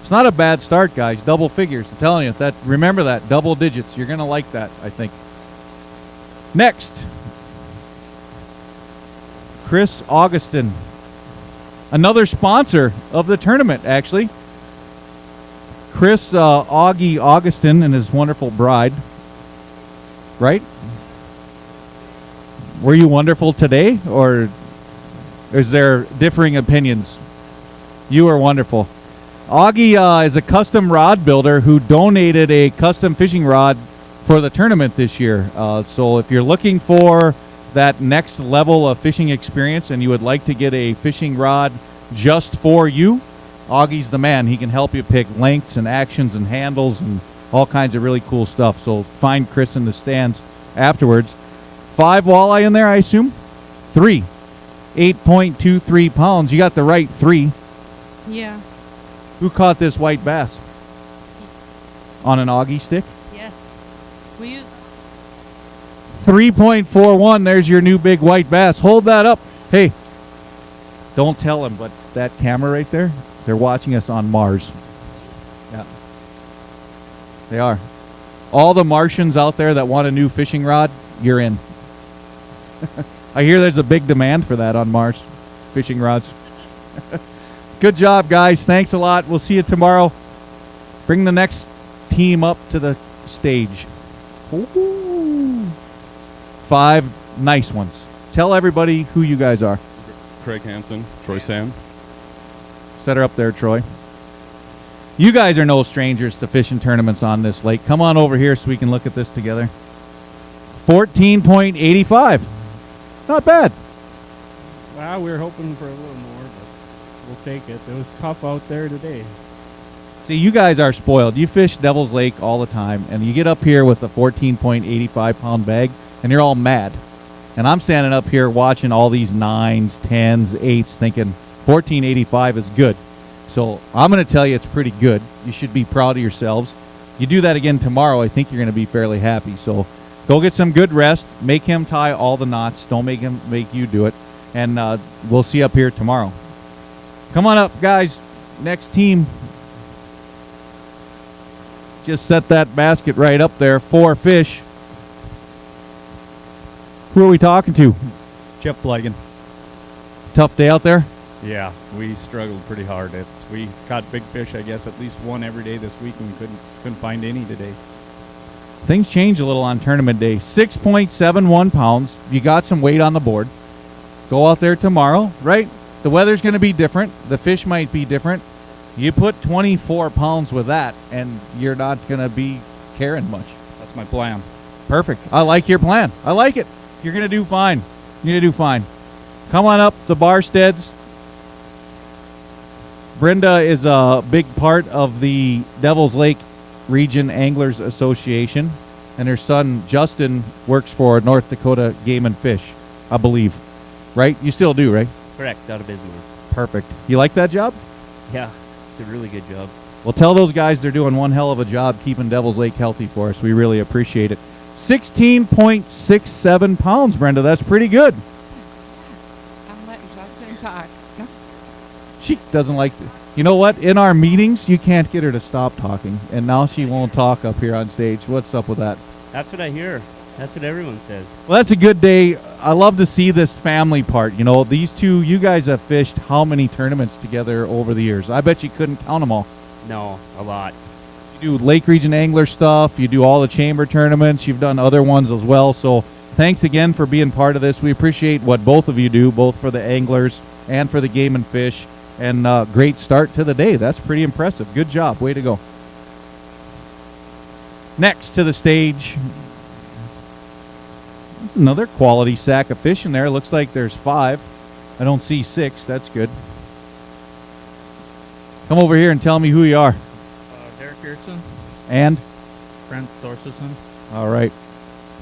It's not a bad start, guys. Double figures. I'm telling you, remember that. Double digits. You're going to like that, I think. Next. Chris Augustin. Another sponsor of the tournament, actually. Chris Augie Augustin and his wonderful bride. Right? Were you wonderful today, or is there differing opinions? You are wonderful. Augie is a custom rod builder who donated a custom fishing rod for the tournament this year. So if you're looking for that next level of fishing experience and you would like to get a fishing rod just for you, Augie's the man. He can help you pick lengths and actions and handles and all kinds of really cool stuff. So find Chris in the stands afterwards. 5 walleye in there, I assume? 3. 8.23 pounds. You got the right 3. Yeah. Who caught this white bass? On an Augie stick? Yes. We use 3.41. There's your new big white bass. Hold that up. Hey, don't tell him, but that camera right there, they're watching us on Mars. Yeah. They are. All the Martians out there that want a new fishing rod, you're in. I hear there's a big demand for that on Mars. Fishing rods. Good job, guys. Thanks a lot. We'll see you tomorrow. Bring the next team up to the stage. Ooh. 5 nice ones. Tell everybody who you guys are. Craig Hansen, Troy Sam. Set her up there, Troy. You guys are no strangers to fishing tournaments on this lake. Come on over here so we can look at this together. 14.85. Not bad. Well, we were hoping for a little more, but we'll take it. It was tough out there today. See, you guys are spoiled. You fish Devil's Lake all the time, and you get up here with a 14.85 pound bag, and you're all mad. And I'm standing up here watching all these 9s, 10s, 8s, thinking 14.85 is good. So I'm going to tell you it's pretty good. You should be proud of yourselves. You do that again tomorrow, I think you're going to be fairly happy. So go get some good rest. Make him tie all the knots. Don't make him make you do it. And we'll see you up here tomorrow. Come on up, guys. Next team. Just set that basket right up there. 4 fish. Who are we talking to? Chip Flagon. Tough day out there? Yeah, we struggled pretty hard. We caught big fish, I guess, at least one every day this week, and couldn't find any today. Things change a little on tournament day. 6.71 pounds. You got some weight on the board. Go out there tomorrow, right? The weather's going to be different. The fish might be different. You put 24 pounds with that, and you're not going to be caring much. That's my plan. Perfect. I like your plan. I like it. You're going to do fine. You're going to do fine. Come on up, the Barsteads. Brenda is a big part of the Devil's Lake Region Anglers Association, and her son Justin works for North Dakota Game and Fish, I believe. Right? You still do, right? Correct, out of Bismarck. Perfect. You like that job? Yeah, it's a really good job. Well, tell those guys they're doing one hell of a job keeping Devil's Lake healthy for us. We really appreciate it. 16.67 pounds, Brenda. That's pretty good. I'm letting Justin talk. She doesn't like to. You know what? In our meetings, you can't get her to stop talking, and now she won't talk up here on stage. What's up with that? That's what I hear. That's what everyone says. Well, that's a good day. I love to see this family part. You know, these two, you guys have fished how many tournaments together over the years? I bet you couldn't count them all. No, a lot. You do Lake Region Angler stuff. You do all the chamber tournaments. You've done other ones as well. So thanks again for being part of this. We appreciate what both of you do, both for the anglers and for the game and fish. And great start to the day. That's pretty impressive. Good job. Way to go. Next to the stage, another quality sack of fish in there. Looks like there's 5. I don't see 6. That's good. Come over here and tell me who you are. Derek Ertson. And? Brent Thorstenson. All right.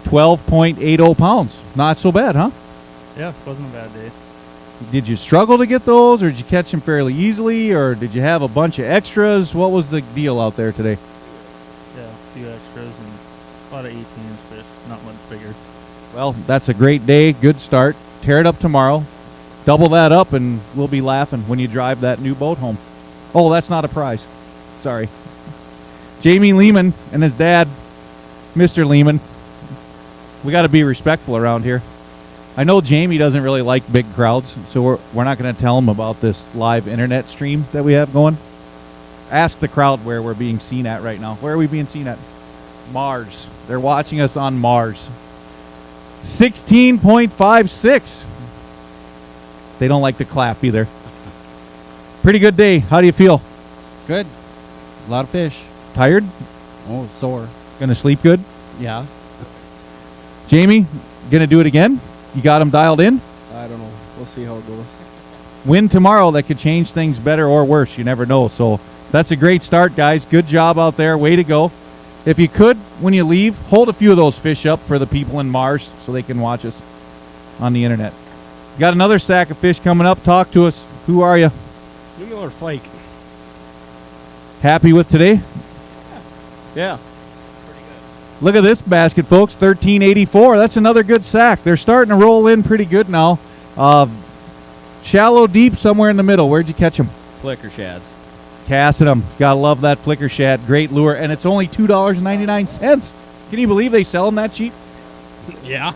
12.80 pounds. Not so bad, huh? Yeah, wasn't a bad day. Did you struggle to get those, or did you catch them fairly easily, or did you have a bunch of extras? What was the deal out there today? Yeah, a few extras and a lot of 18-inch fish, not much bigger. Well, that's a great day. Good start. Tear it up tomorrow. Double that up, and we'll be laughing when you drive that new boat home. Oh, that's not a prize. Sorry. Jamie Lehman and his dad, Mr. Lehman. We got to be respectful around here. I know Jamie doesn't really like big crowds, so we're not going to tell him about this live internet stream that we have going. Ask the crowd where we're being seen at right now. Where are we being seen at? Mars. They're watching us on Mars. 16.56. They don't like to clap either. Pretty good day. How do you feel? Good. A lot of fish. Tired? Oh, sore. Gonna sleep good? Yeah. Jamie, gonna do it again? You got them dialed in? I don't know. We'll see how it goes. Win tomorrow, that could change things better or worse. You never know. So that's a great start, guys. Good job out there. Way to go. If you could, when you leave, hold a few of those fish up for the people in Mars so they can watch us on the internet. Got another sack of fish coming up. Talk to us. Who are you? New Miller Flake. Happy with today? Yeah. Look at this basket, folks. 1384. That's another good sack. They're starting to roll in pretty good now. Shallow, deep, somewhere in the middle. Where'd you catch them? Flicker shads. Casting them. Gotta love that flicker shad. Great lure. And it's only $2.99. Can you believe they sell them that cheap? Yeah.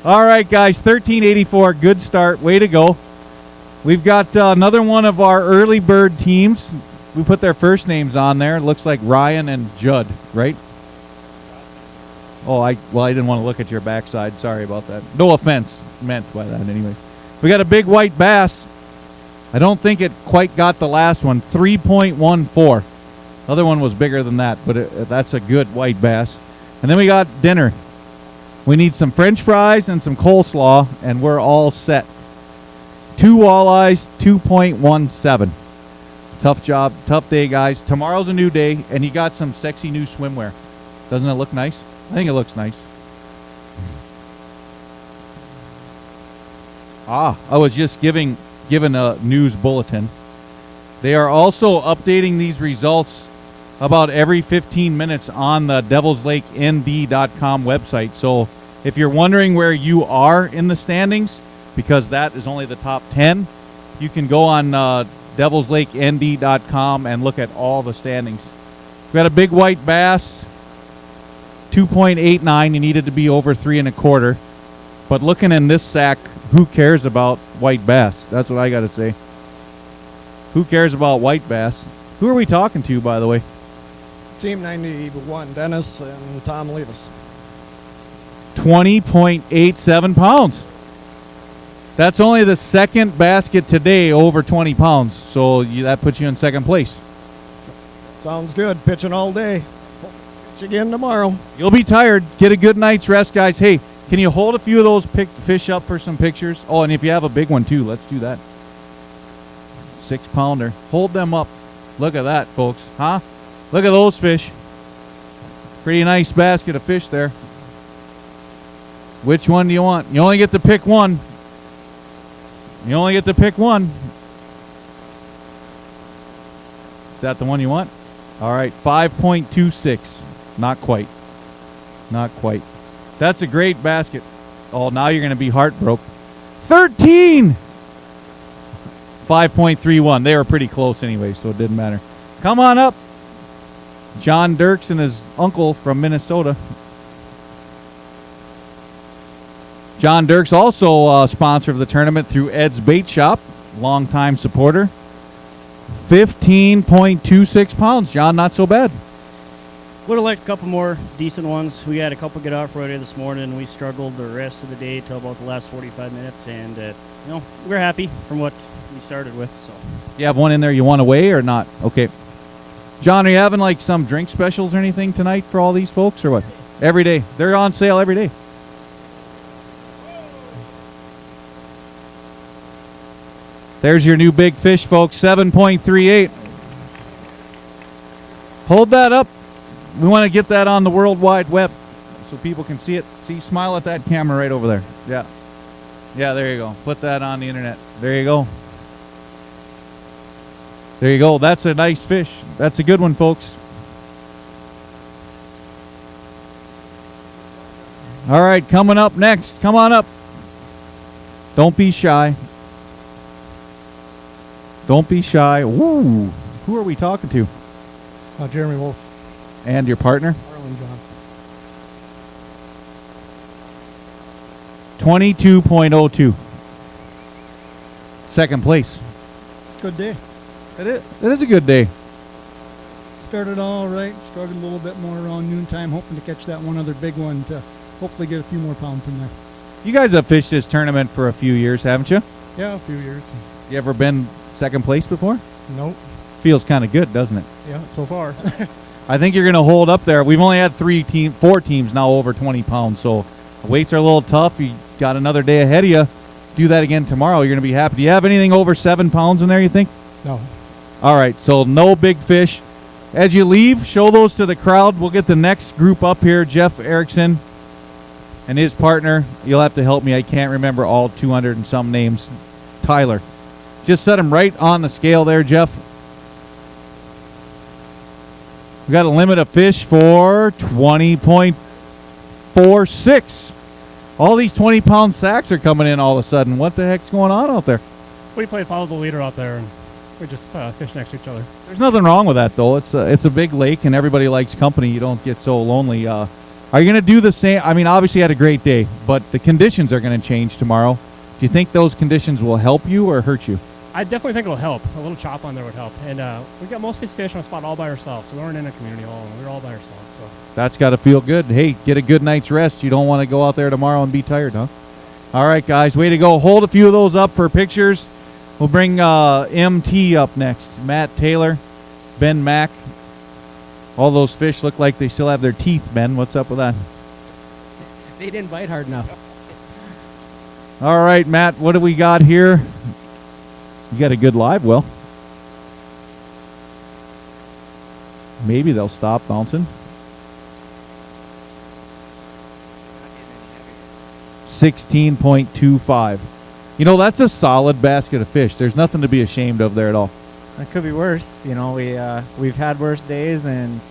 All right, guys. 1384. Good start. Way to go. We've got another one of our early bird teams. We put their first names on there. It looks like Ryan and Judd, right? Oh, I didn't want to look at your backside. Sorry about that. No offense meant by that anyway. We got a big white bass. I don't think it quite got the last one. 3.14. The other one was bigger than that, but that's a good white bass. And then we got dinner. We need some French fries and some coleslaw, and we're all set. 2 walleyes, 2.17. Tough job, tough day, guys. Tomorrow's a new day, and you got some sexy new swimwear. Doesn't it look nice? I think it looks nice. I was just given a news bulletin. They are also updating these results about every 15 minutes on the devilslakend.com website. So if you're wondering where you are in the standings, because that is only the top 10, you can go on devilslakend.com and look at all the standings. We got a big white bass, 2.89. You needed to be over 3 1/4. But looking in this sack, who cares about white bass? That's what I got to say. Who cares about white bass? Who are we talking to, by the way? Team 91, Dennis and Tom Levis. 20.87 pounds. That's only the second basket today over 20 pounds, so that puts you in second place. Sounds good. Pitching all day. Catch you again tomorrow. You'll be tired. Get a good night's rest, guys. Hey, can you hold a few of those fish up for some pictures? Oh, and if you have a big one too, let's do that. 6-pounder. Hold them up. Look at that, folks. Huh? Look at those fish. Pretty nice basket of fish there. Which one do you want? You only get to pick one. You only get to pick one. Is that the one you want? All right, 5.26. Not quite. Not quite. That's a great basket. Oh, now you're going to be heartbroken. 13! 5.31. They were pretty close anyway, so it didn't matter. Come on up. John Dirks and his uncle from Minnesota. John Dirks also a sponsor of the tournament through Ed's Bait Shop. Longtime supporter. 15.26 pounds. John, not so bad. Would have liked a couple more decent ones. We had a couple get off right this morning. We struggled the rest of the day till about the last 45 minutes, and we're happy from what we started with. So You have one in there you want to weigh or not? Okay. John, are you having like some drink specials or anything tonight for all these folks or what? Every day. They're on sale every day. There's your new big fish, folks. 7.38. Hold that up. We want to get that on the World Wide Web so people can see it. See, smile at that camera right over there. Yeah. Yeah, there you go. Put that on the internet. There you go. There you go. That's a nice fish. That's a good one, folks. All right, coming up next. Come on up. Don't be shy. Don't be shy. Woo. Who are we talking to? Jeremy Wolf. And your partner? Arlen Johnson. 22.02. Second place. Good day. It is a good day. Started all right. Struggled a little bit more around noontime, hoping to catch that one other big one to hopefully get a few more pounds in there. You guys have fished this tournament for a few years, haven't you? Yeah, a few years. You ever been second place before? Nope. Feels kind of good, doesn't it? Yeah, so far. I think you're going to hold up there. We've only had 4 teams now over 20 pounds, so the weights are a little tough. You got another day ahead of you. Do that again tomorrow. You're going to be happy. Do you have anything over 7 pounds in there, you think? No. All right, so no big fish. As you leave, show those to the crowd. We'll get the next group up here, Jeff Erickson and his partner. You'll have to help me. I can't remember all 200 and some names. Tyler. Just set them right on the scale there, Jeff. We got a limit of fish for 20.46. All these 20-pound sacks are coming in all of a sudden. What the heck's going on out there? We played follow the leader out there, and we just fish next to each other. There's nothing wrong with that, though. It's a big lake, and everybody likes company. You don't get so lonely. Are you going to do the same? I mean, obviously you had a great day, but the conditions are going to change tomorrow. Do you think those conditions will help you or hurt you? I definitely think it'll help. A little chop on there would help. And we got most of these fish on a spot all by ourselves. So we weren't in a community hall. We were all by ourselves. So That's got to feel good. Hey, get a good night's rest. You don't want to go out there tomorrow and be tired, huh? All right, guys, way to go. Hold a few of those up for pictures. We'll bring MT up next. Matt Taylor, Ben Mack. All those fish look like they still have their teeth, Ben. What's up with that? They didn't bite hard enough. All right, Matt, what do we got here? You got a good live well. Maybe they'll stop bouncing. 16.25. You know, that's a solid basket of fish. There's nothing to be ashamed of there at all. It could be worse. You know, we've had worse days, and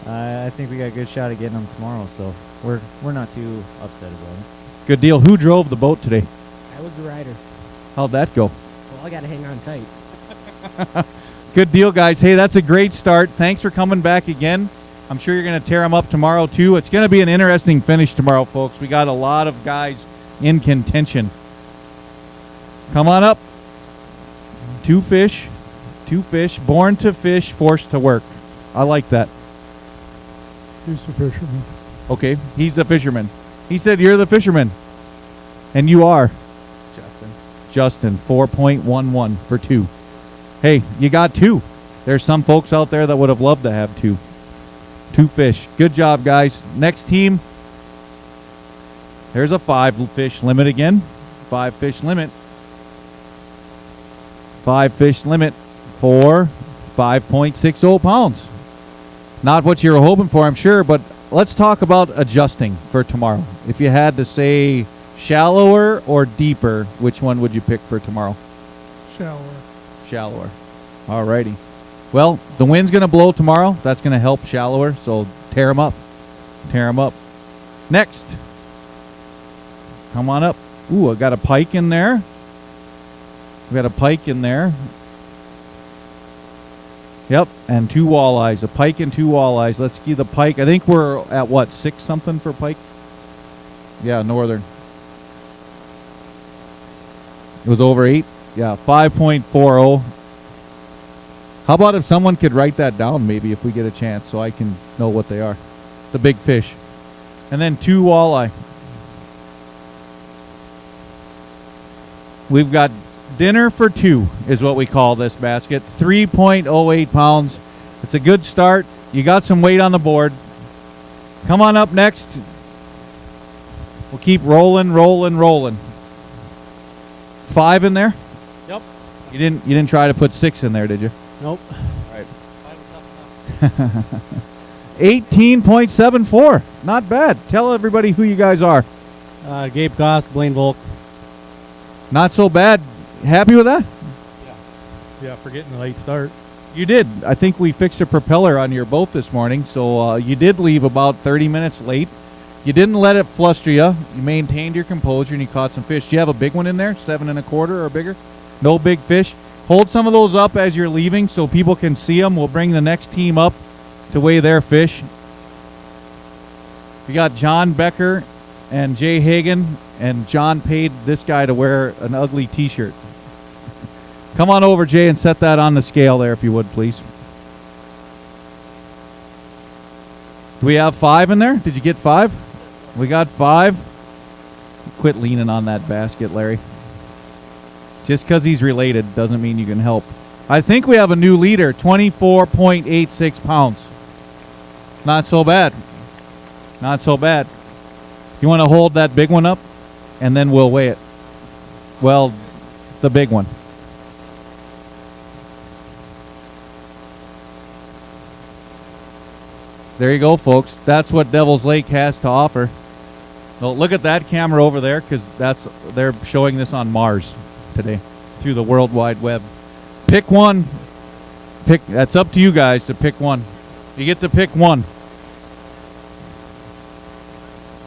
I think we got a good shot at getting them tomorrow. So we're not too upset about it. Good deal. Who drove the boat today? I was the rider. How'd that go? Well, I got to hang on tight. Good deal, guys. Hey, that's a great start. Thanks for coming back again. I'm sure you're going to tear them up tomorrow, too. It's going to be an interesting finish tomorrow, folks. We got a lot of guys in contention. Come on up. Two fish. Born to fish, forced to work. I like that. He's the fisherman. Okay, he's the fisherman. He said you're the fisherman. And you are? Justin, 4.11 for 2. Hey, you got 2. There's some folks out there that would have loved to have 2. 2 fish. Good job, guys. Next team. There's a 5 fish limit again. 5 fish limit. 5 fish limit for 5.60 pounds. Not what you were hoping for, I'm sure, but let's talk about adjusting for tomorrow. If you had to say shallower or deeper, which one would you pick for tomorrow? Shallower. Shallower. Alrighty. Well, the wind's going to blow tomorrow. That's going to help shallower, so tear them up. Tear them up. Next. Come on up. Ooh, I got a pike in there. We got a pike in there. Yep, and 2 walleyes. A pike and 2 walleyes. Let's see the pike. I think we're at what, 6 something for pike? Yeah, northern. It was over 8? Yeah, 5.40. How about if someone could write that down maybe if we get a chance so I can know what they are. The big fish. And then 2 walleye. We've got dinner for 2 is what we call this basket. 3.08 pounds. It's a good start. You got some weight on the board. Come on up next. We'll keep rolling, rolling, rolling. 5 in there? Yep. You didn't try to put 6 in there, did you? Nope. Right. 18.74. Not bad. Tell everybody who you guys are. Gabe Goss, Blaine Volk. Not so bad. Happy with that? Yeah, for getting a late start. You did. I think we fixed a propeller on your boat this morning, so you did leave about 30 minutes late. You didn't let it fluster you. You maintained your composure, and you caught some fish. Do you have a big one in there, 7 1/4 or bigger? No big fish. Hold some of those up as you're leaving so people can see them. We'll bring the next team up to weigh their fish. We got John Becker and Jay Hagan, and John paid this guy to wear an ugly T-shirt. Come on over, Jay, and set that on the scale there if you would, please. Do we have 5 in there? Did you get 5? We got 5. Quit leaning on that basket, Larry. Just because he's related doesn't mean you can help. I think we have a new leader, 24.86 pounds. Not so bad. Not so bad. You want to hold that big one up, and then we'll weigh it. Well, the big one. There you go, folks. That's what Devil's Lake has to offer. Well, look at that camera over there, because they're showing this on Mars today through the World Wide Web. Pick one. That's up to you guys to pick one. You get to pick one.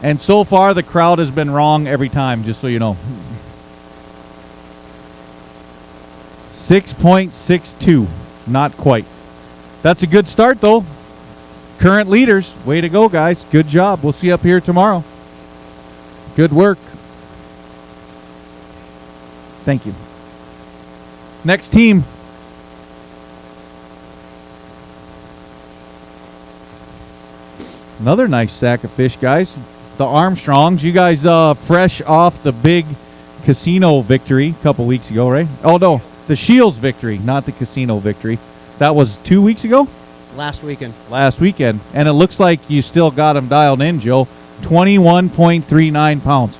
And so far, the crowd has been wrong every time, just so you know. 6.62. Not quite. That's a good start, though. Current leaders. Way to go, guys. Good job. We'll see you up here tomorrow. Good work. Thank you. Next team. Another nice sack of fish, guys. The Armstrongs. You guys fresh off the big casino victory a couple weeks ago, right? Oh, no. The Shields victory, not the casino victory. That was 2 weeks ago? Last weekend. Last weekend. And it looks like you still got them dialed in, Joe. 21.39 pounds.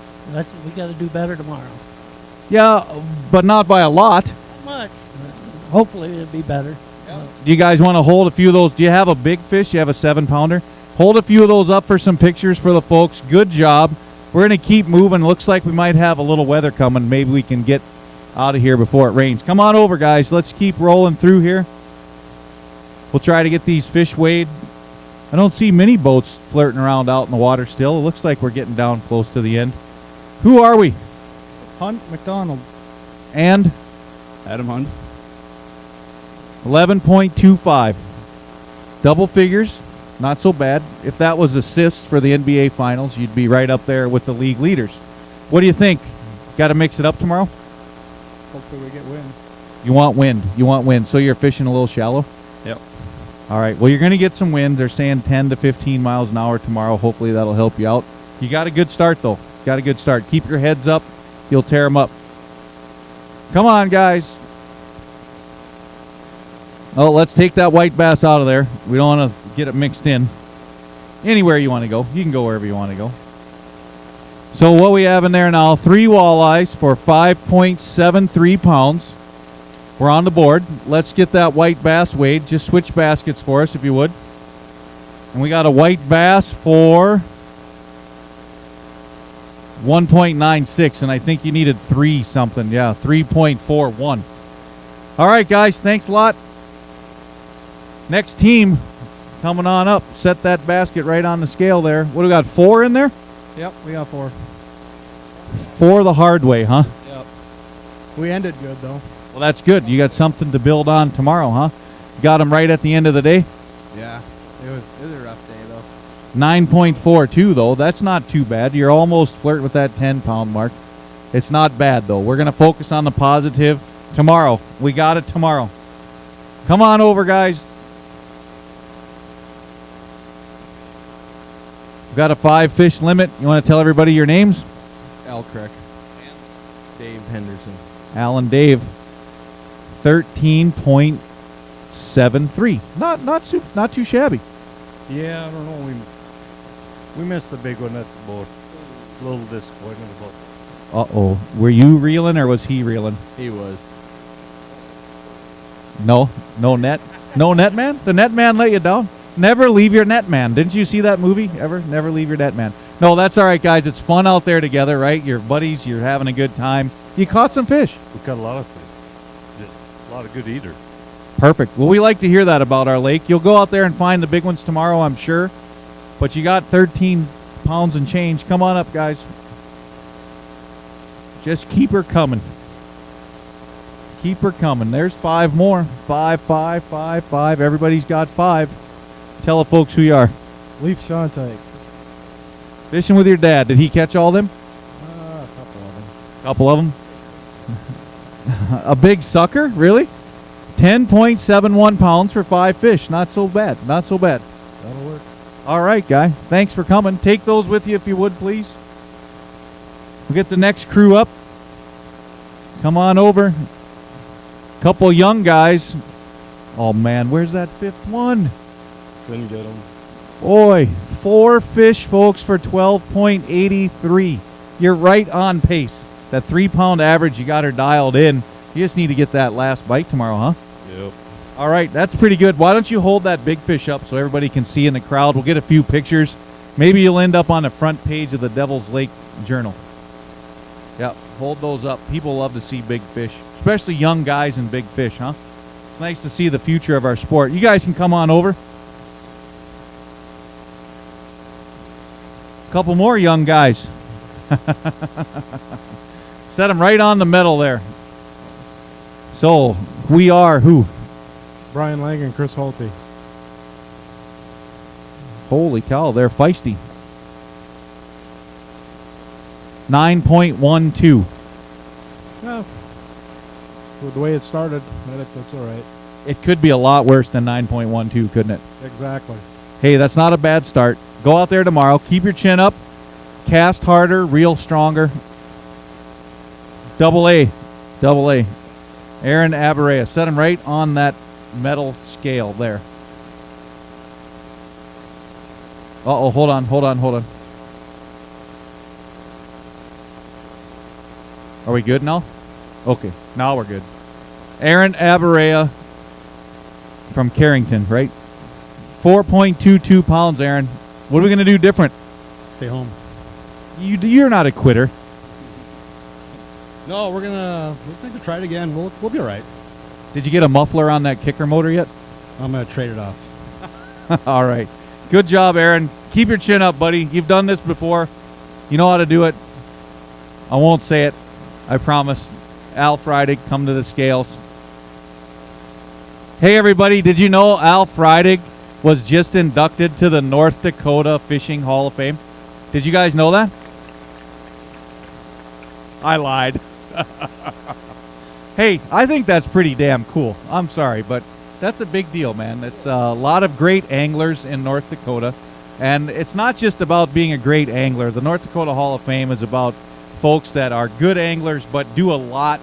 We got to do better tomorrow. Yeah, but not by a lot. Not much. Hopefully it'll be better. Do you guys want to hold a few of those? Do you have a big fish? Do you have a 7-pounder? Hold a few of those up for some pictures for the folks. Good job. We're going to keep moving. Looks like we might have a little weather coming. Maybe we can get out of here before it rains. Come on over, guys. Let's keep rolling through here. We'll try to get these fish weighed. I don't see many boats flirting around out in the water still. It looks like we're getting down close to the end. Who are we? Hunt McDonald. And? Adam Hunt. 11.25. Double figures. Not so bad. If that was assists for the NBA Finals, you'd be right up there with the league leaders. What do you think? Got to mix it up tomorrow? Hopefully we get wind. You want wind. You want wind. So you're fishing a little shallow? Yep. All right. Well, you're going to get some wind. They're saying 10 to 15 miles an hour tomorrow. Hopefully that'll help you out. You got a good start, though. Got a good start. Keep your heads up. You'll tear them up. Come on, guys. Oh, let's take that white bass out of there. We don't want to get it mixed in. Anywhere you want to go. You can go wherever you want to go. So what we have in there now, 3 walleyes for 5.73 pounds. We're on the board. Let's get that white bass weighed. Just switch baskets for us if you would. And we got a white bass for 1.96, and I think you needed 3 something. Yeah, 3.41. All right, guys, thanks a lot. Next team coming on up. Set that basket right on the scale there. What do we got, 4 in there? Yep, we got 4. 4 the hard way, huh? Yep. We ended good, though. Well, that's good. You got something to build on tomorrow, huh? Got them right at the end of the day? Yeah, it was a rough day, though. 9.42, though. That's not too bad. You're almost flirting with that 10-pound mark. It's not bad, though. We're going to focus on the positive tomorrow. We got it tomorrow. Come on over, guys. We've got a 5-fish limit. You want to tell everybody your names? Al Crick. Dave Henderson. Al and Dave. 13.73. Not too shabby. Yeah, I don't know. We missed the big one at the boat. A little disappointed about. Uh-oh. Were you reeling or was he reeling? He was. No net? No net man? The net man let you down? Never leave your net man. Didn't you see that movie ever? Never leave your net man. No, that's all right, guys. It's fun out there together, right? You're buddies. You're having a good time. You caught some fish. We caught a lot of fish. Just a lot of good eaters. Perfect. Well, we like to hear that about our lake. You'll go out there and find the big ones tomorrow, I'm sure. But you got 13 pounds and change. Come on up, guys. Just keep her coming. Keep her coming. There's 5 more. 5, 5, 5, 5. Everybody's got 5. Tell the folks who you are. Leaf Shontyke. Fishing with your dad. Did he catch all them? A couple of them. Couple of them. A big sucker? Really? 10.71 pounds for 5 fish. Not so bad. Not so bad. That'll work. All right, guy. Thanks for coming. Take those with you if you would, please. We'll get the next crew up. Come on over. Couple young guys. Oh, man. Where's that 5th one? Couldn't get them. Boy, 4 fish, folks, for 12.83. You're right on pace. That 3-pound average, you got her dialed in. You just need to get that last bite tomorrow, huh? Yep. All right, that's pretty good. Why don't you hold that big fish up so everybody can see in the crowd? We'll get a few pictures. Maybe you'll end up on the front page of the Devil's Lake Journal. Yep, hold those up. People love to see big fish, especially young guys and big fish, huh? It's nice to see the future of our sport. You guys can come on over. Couple more young guys. Set them right on the metal there. So, we are who? Brian Lang and Chris Holte. Holy cow, they're feisty. 9.12. Yeah. With the way it started, that's all right. It could be a lot worse than 9.12, couldn't it? Exactly. Hey, that's not a bad start. Go out there tomorrow. Keep your chin up. Cast harder. Reel stronger. Double A. Double A. Aaron Aberrea. Set him right on that metal scale there. Uh-oh. Hold on. Hold on. Hold on. Are we good now? Okay. Now we're good. Aaron Aberrea from Carrington, right? 4.22 pounds, Aaron. What are we going to do different? Stay home. You're not a quitter. No, we're gonna try it again. We'll be all right. Did you get a muffler on that kicker motor yet? I'm gonna trade it off. All right. Good job, Aaron. Keep your chin up, buddy. You've done this before. You know how to do it. I won't say it. I promise. Al Freidig, come to the scales. Hey, everybody. Did you know Al Freidig was just inducted to the North Dakota Fishing Hall of Fame? Did you guys know that? I lied. Hey, I think that's pretty damn cool. I'm sorry, but that's a big deal, man. It's a lot of great anglers in North Dakota, and it's not just about being a great angler. The North Dakota Hall of Fame is about folks that are good anglers but do a lot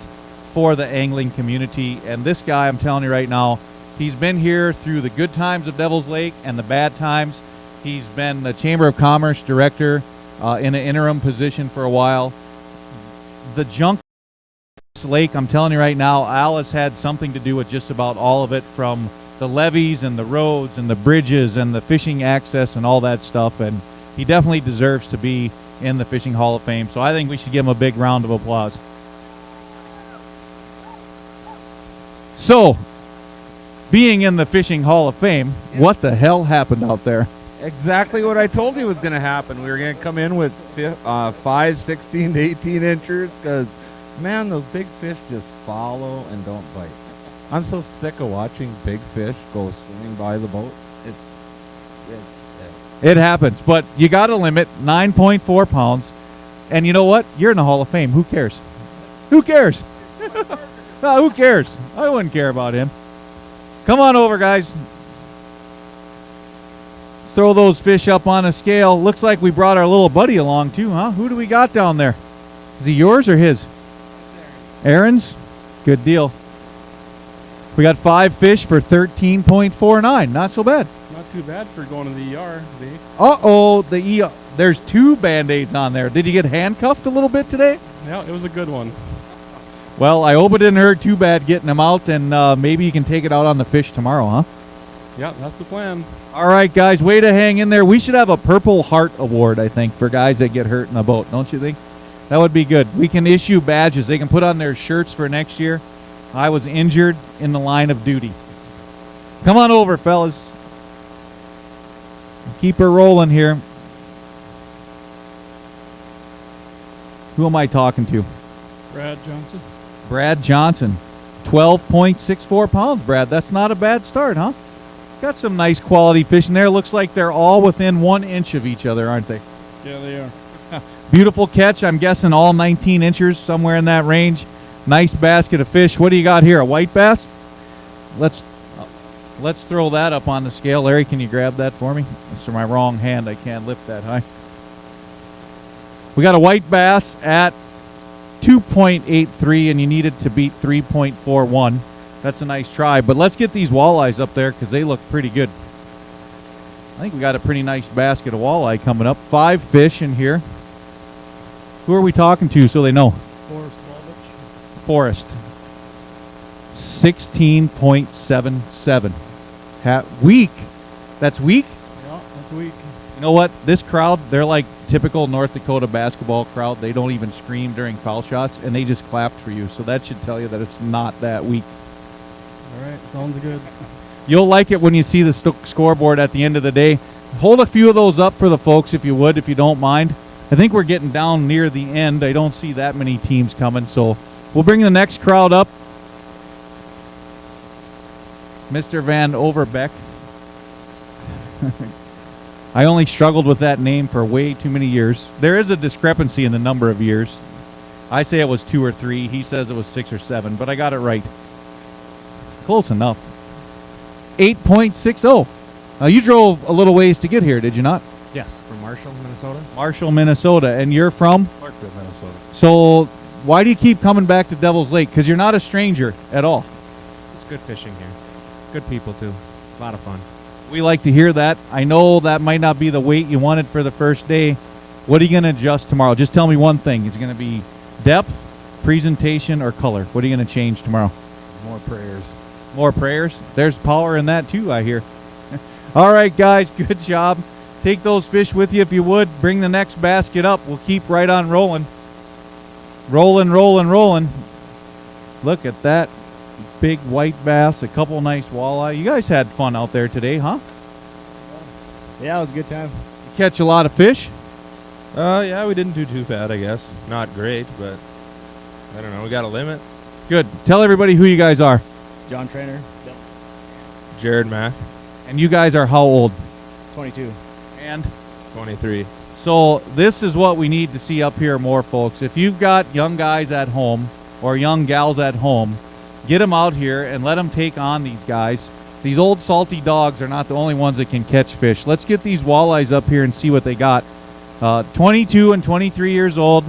for the angling community, and this guy, I'm telling you right now, he's been here through the good times of Devil's Lake and the bad times. He's been the Chamber of Commerce director in an interim position for a while. The junk lake, I'm telling you right now, Al has had something to do with just about all of it, from the levees and the roads and the bridges and the fishing access and all that stuff, and he definitely deserves to be in the Fishing Hall of Fame. So I think we should give him a big round of applause. So, being in the Fishing Hall of Fame, what the hell happened out there? Exactly what I told you was going to happen. We were going to come in with 5, 16 to 18 inchers because, man, those big fish just follow and don't bite. I'm so sick of watching big fish go swimming by the boat. It happens, but you got a limit, 9.4 pounds. And you know what? You're in the Hall of Fame. Who cares? Who cares? No, who cares? I wouldn't care about him. Come on over, guys. Let's throw those fish up on a scale. Looks like we brought our little buddy along too, huh? Who do we got down there? Is he yours or his? Aaron's? Good deal. We got 5 fish for 13.49. Not so bad. Not too bad for going to the ER, Dave. Uh-oh, the ER. There's 2 Band-Aids on there. Did you get handcuffed a little bit today? Yeah, it was a good one. Well, I hope it didn't hurt too bad getting them out, and maybe you can take it out on the fish tomorrow, huh? Yeah, that's the plan. All right, guys, way to hang in there. We should have a Purple Heart Award, I think, for guys that get hurt in the boat, don't you think? That would be good. We can issue badges. They can put on their shirts for next year. I was injured in the line of duty. Come on over, fellas. Keep her rolling here. Who am I talking to? Brad Johnson. Brad Johnson. 12.64 pounds, Brad. That's not a bad start, huh? Got some nice quality fish in there. Looks like they're all within 1 inch of each other, aren't they? Yeah, they are. Beautiful catch. I'm guessing all 19 inches, somewhere in that range. Nice basket of fish. What do you got here? A white bass? Let's throw that up on the scale. Larry, can you grab that for me? It's for my wrong hand. I can't lift that high. We got a white bass at 2.83, and you needed to beat 3.41. That's a nice try. But let's get these walleyes up there because they look pretty good. I think we got a pretty nice basket of walleye coming up. 5 fish in here. Who are we talking to so they know? Forrest. 16.77. Weak. That's weak? Yeah, that's weak. You know what? This crowd, they're like typical North Dakota basketball crowd. They don't even scream during foul shots, and they just clapped for you. So that should tell you that it's not that weak. All right, sounds good. You'll like it when you see the scoreboard at the end of the day. Hold a few of those up for the folks if you would, if you don't mind. I think we're getting down near the end. I don't see that many teams coming, so we'll bring the next crowd up. Mr. Van Overbeck. I only struggled with that name for way too many years. There is a discrepancy in the number of years. I say it was 2 or 3. He says it was 6 or 7, but I got it right. Close enough. 8.60. Now, you drove a little ways to get here, did you not? Yes, from Marshall, Minnesota. Marshall, Minnesota. And you're from? Parkville, Minnesota. So why do you keep coming back to Devil's Lake? Because you're not a stranger at all. It's good fishing here. Good people, too. A lot of fun. We like to hear that. I know that might not be the weight you wanted for the first day. What are you going to adjust tomorrow? Just tell me one thing. Is it going to be depth, presentation, or color? What are you going to change tomorrow? More prayers. More prayers? There's power in that, too, I hear. All right, guys, good job. Take those fish with you if you would. Bring the next basket up. We'll keep right on rolling. Rolling, rolling, rolling. Look at that. Big white bass, a couple nice walleye. You guys had fun out there today, huh? Yeah, it was a good time. You catch a lot of fish? Yeah, we didn't do too bad, I guess. Not great, but I don't know. We got a limit. Good. Tell everybody who you guys are. John Trainer. Jared Mack. And you guys are how old? 22. And? 23. So this is what we need to see up here more, folks. If you've got young guys at home or young gals at home, get them out here and let them take on these guys. These old salty dogs are not the only ones that can catch fish. Let's get these walleyes up here and see what they got. 22 and 23 years old.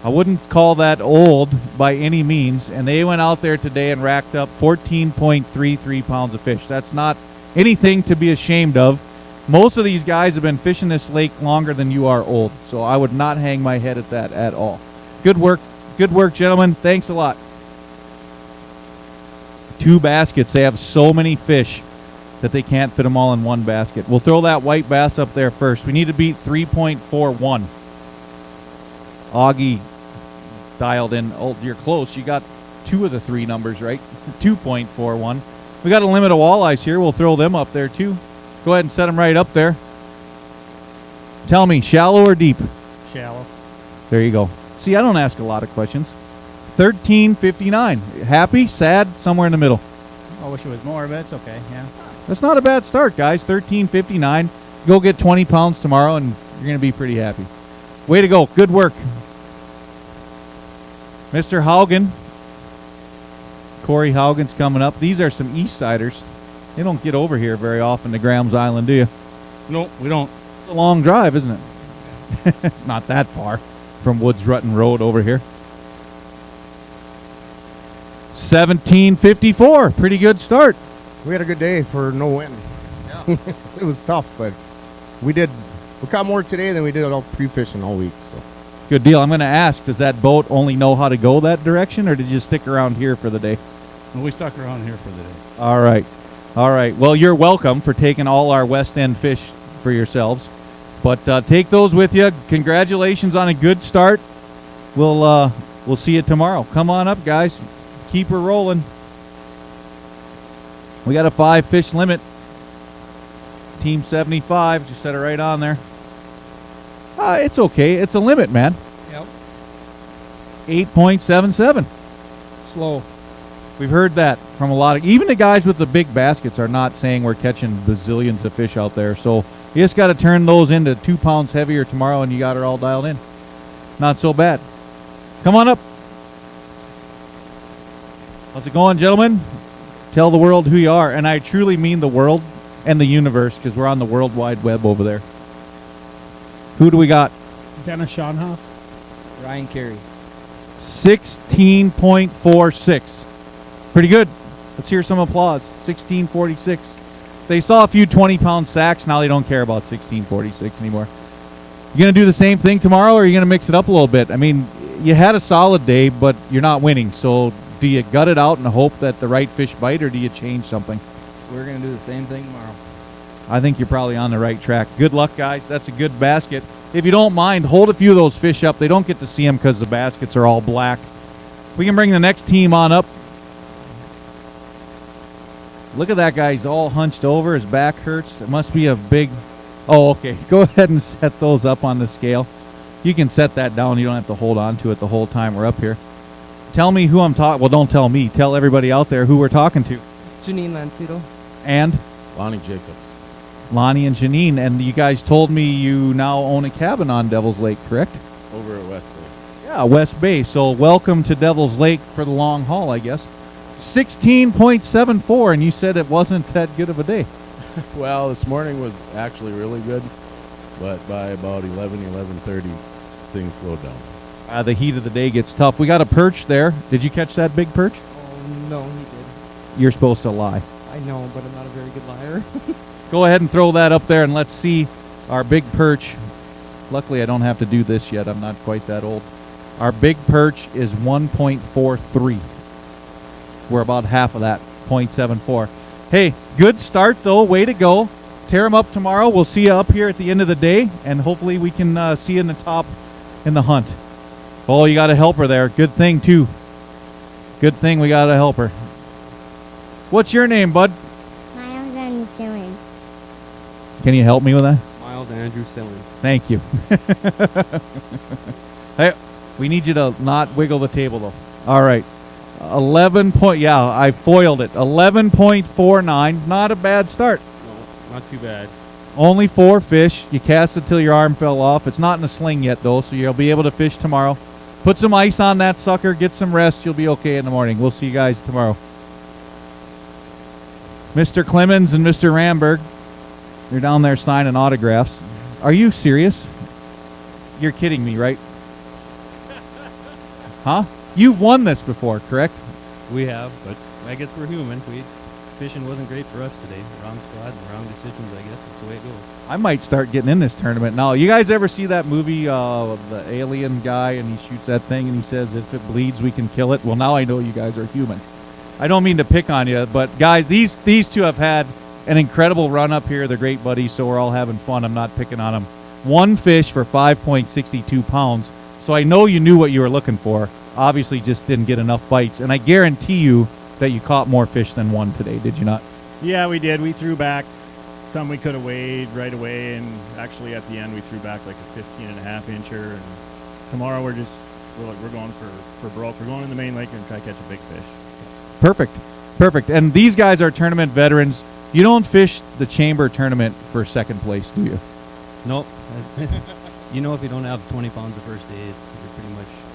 I wouldn't call that old by any means. And they went out there today and racked up 14.33 pounds of fish. That's not anything to be ashamed of. Most of these guys have been fishing this lake longer than you are old, so I would not hang my head at that at all. Good work, gentlemen. Thanks a lot. 2 baskets. They have so many fish that they can't fit them all in one basket. We'll throw that white bass up there first. We need to beat 3.41. Augie dialed in. Oh, you're close. You got 2 of the 3 numbers right. 2.41. We got a limit of walleyes here. We'll throw them up there too. Go ahead and set them right up there. Tell me, shallow or deep? Shallow. There you go. See, I don't ask a lot of questions. 13.59. Happy, sad, somewhere in the middle. I wish it was more, but it's okay. Yeah. That's not a bad start, guys. 13.59. Go get 20 pounds tomorrow, and you're going to be pretty happy. Way to go. Good work. Mr. Haugen. Corey Haugen's coming up. These are some East Siders. They don't get over here very often to Graham's Island, do you? No, we don't. It's a long drive, isn't it? It's not that far from Woods Rutten Road over here. 17.54. Pretty good start. We had a good day for no wind. Yeah. It was tough, but we caught more today than we did all pre-fishing all week. So Good deal. I'm going to ask, does that boat only know how to go that direction, or did you stick around here for the day? We stuck around here for the day. All right. All right. Well, you're welcome for taking all our West End fish for yourselves. But take those with you. Congratulations on a good start. We'll see you tomorrow. Come on up, guys. Keep her rolling. We got a 5 fish limit. Team 75. Just set it right on there. It's okay. It's a limit, man. Yep. 8.77. Slow. We've heard that from a lot of, even the guys with the big baskets are not saying we're catching bazillions of fish out there. So you just got to turn those into 2 pounds heavier tomorrow, and you got it all dialed in. Not so bad. Come on up. How's it going, gentlemen? Tell the world who you are. And I truly mean the world and the universe, because we're on the World Wide Web over there. Who do we got? Dennis Schonhoff. Ryan Carey. 16.46. Pretty good. Let's hear some applause. 16.46. They saw a few 20-pound sacks. Now they don't care about 16.46 anymore. You going to do the same thing tomorrow, or are you going to mix it up a little bit? I mean, you had a solid day, but you're not winning. So do you gut it out and hope that the right fish bite, or do you change something? We're going to do the same thing tomorrow. I think you're probably on the right track. Good luck, guys. That's a good basket. If you don't mind, hold a few of those fish up. They don't get to see them because the baskets are all black. We can bring the next team on up. Look at that guy. He's all hunched over. His back hurts. It must be a big... Oh, okay. Go ahead and set those up on the scale. You can set that down. You don't have to hold on to it the whole time we're up here. Tell me who I'm talking... Well, don't tell me. Tell everybody out there who we're talking to. Janine Lancito. And? Lonnie Jacobs. Lonnie and Janine. And you guys told me you now own a cabin on Devil's Lake, correct? Over at West Bay. Yeah, West Bay. So welcome to Devil's Lake for the long haul, I guess. 16.74, and you said it wasn't that good of a day. Well, this morning was actually really good, but by about 11:30, things slowed down. The heat of the day gets tough. We got a perch there. Did you catch that big perch? Oh, no, he did. You're supposed to lie. I know, but I'm not a very good liar. Go ahead and throw that up there, and let's see our big perch. Luckily, I don't have to do this yet. I'm not quite that old. Our big perch is 1.43. We're about half of that, 0.74. Hey, good start, though. Way to go. Tear them up tomorrow. We'll see you up here at the end of the day, and hopefully we can see you in the top in the hunt. Oh, you got a helper there. Good thing, too. Good thing we got a helper. What's your name, bud? Miles Andrew Silling. Can you help me with that? Miles Andrew Silling. Thank you. Hey, we need you to not wiggle the table, though. All right. 11 point, yeah, I foiled it. 11.49, not a bad start. No, not too bad. Only 4 fish. You cast it till your arm fell off. It's not in a sling yet, though, so you'll be able to fish tomorrow. Put some ice on that sucker, get some rest. You'll be okay in the morning. We'll see you guys tomorrow. Mr. Clemens and Mr. Ramberg, they're down there signing autographs. Are you serious? You're kidding me, right? Huh? You've won this before, correct? We have, but I guess we're human. fishing wasn't great for us today. Wrong squad and wrong decisions, I guess. That's the way it goes. I might start getting in this tournament now. You guys ever see that movie, the alien guy, and he shoots that thing and he says, if it bleeds, we can kill it? Well, now I know you guys are human. I don't mean to pick on you, but guys, these two have had an incredible run up here. They're great buddies, so we're all having fun. I'm not picking on them. One fish for 5.62 pounds. So I know you knew what you were looking for. Obviously just didn't get enough bites. And I guarantee you that you caught more fish than one today, did you not? Yeah, we did. We threw back some we could have weighed right away, and actually at the end we threw back like a 15.5-incher. And tomorrow we're going for broke. We're going in the main lake and try to catch a big fish. Perfect. And these guys are tournament veterans. You don't fish the chamber tournament for second place, do you? Nope. You know, if you don't have 20 pounds the first day, you're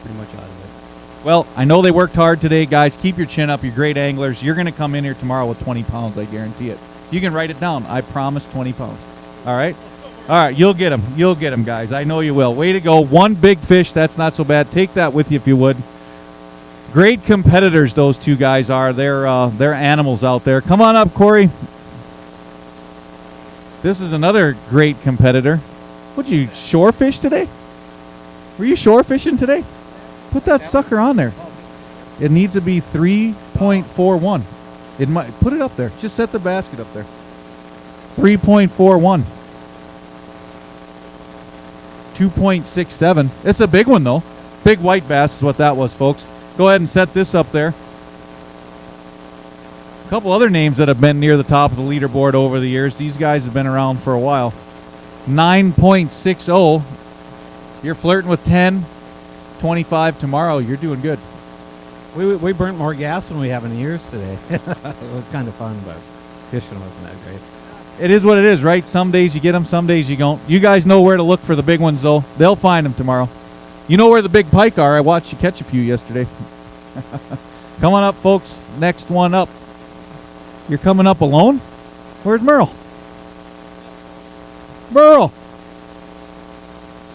pretty much out of it. Well, I know they worked hard today, guys. Keep your chin up. You're great anglers. You're going to come in here tomorrow with 20 pounds, I guarantee it. You can write it down. I promise 20 pounds. All right? All right, you'll get them. You'll get them, guys. I know you will. Way to go. One big fish. That's not so bad. Take that with you if you would. Great competitors, those two guys are. They're animals out there. Come on up, Corey. This is another great competitor. What'd you shore fish today? Were you shore fishing today? Put that sucker on there. It needs to be 3.41. It might put it up there. Just set the basket up there. 3.41. 2.67. It's a big one though. Big white bass is what that was, folks. Go ahead and set this up there. A couple other names that have been near the top of the leaderboard over the years. These guys have been around for a while. 9.60. You're flirting with 10. 25 tomorrow. You're doing good. We burnt more gas than we have in years today. It was kind of fun, but fishing wasn't that great. It is what it is, right? Some days you get them, some days you don't. You guys know where to look for the big ones, though. They'll find them tomorrow. You know where the big pike are. I watched you catch a few yesterday. Come on up, folks. Next one up. You're coming up alone? Where's Merle? Merle!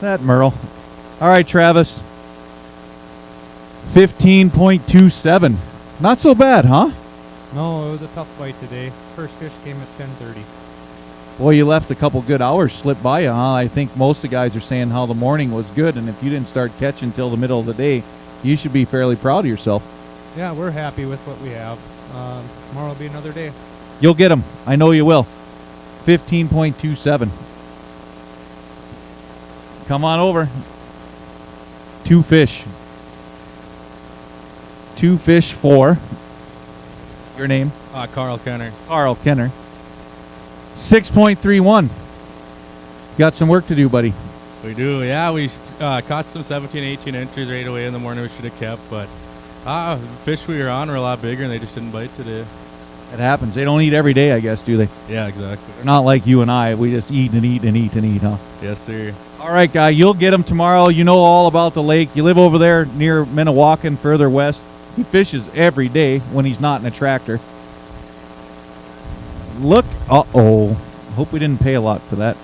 That Merle. All right, Travis. 15.27. Not so bad, huh? No, it was a tough fight today. First fish came at 10:30. Boy, you left a couple good hours slip by you, huh? I think most of the guys are saying how the morning was good, and if you didn't start catching till the middle of the day, you should be fairly proud of yourself. Yeah, we're happy with what we have. Tomorrow will be another day. You'll get them. I know you will. 15.27. Come on over. Two fish. Two fish for your name? Carl Kenner. Carl Kenner. 6.31. Got some work to do, buddy. We do, yeah. We caught some 17, 18 inches right away in the morning we should have kept, but the fish we were on were a lot bigger and they just didn't bite today. It happens. They don't eat every day, I guess, do they? Yeah, exactly. They're not like you and I. We just eat and eat and eat and eat, huh? Yes, sir. All right, guy. You'll get them tomorrow. You know all about the lake. You live over there near Minnewacan, further west. He fishes every day when he's not in a tractor. Look. Uh-oh. Hope we didn't pay a lot for that.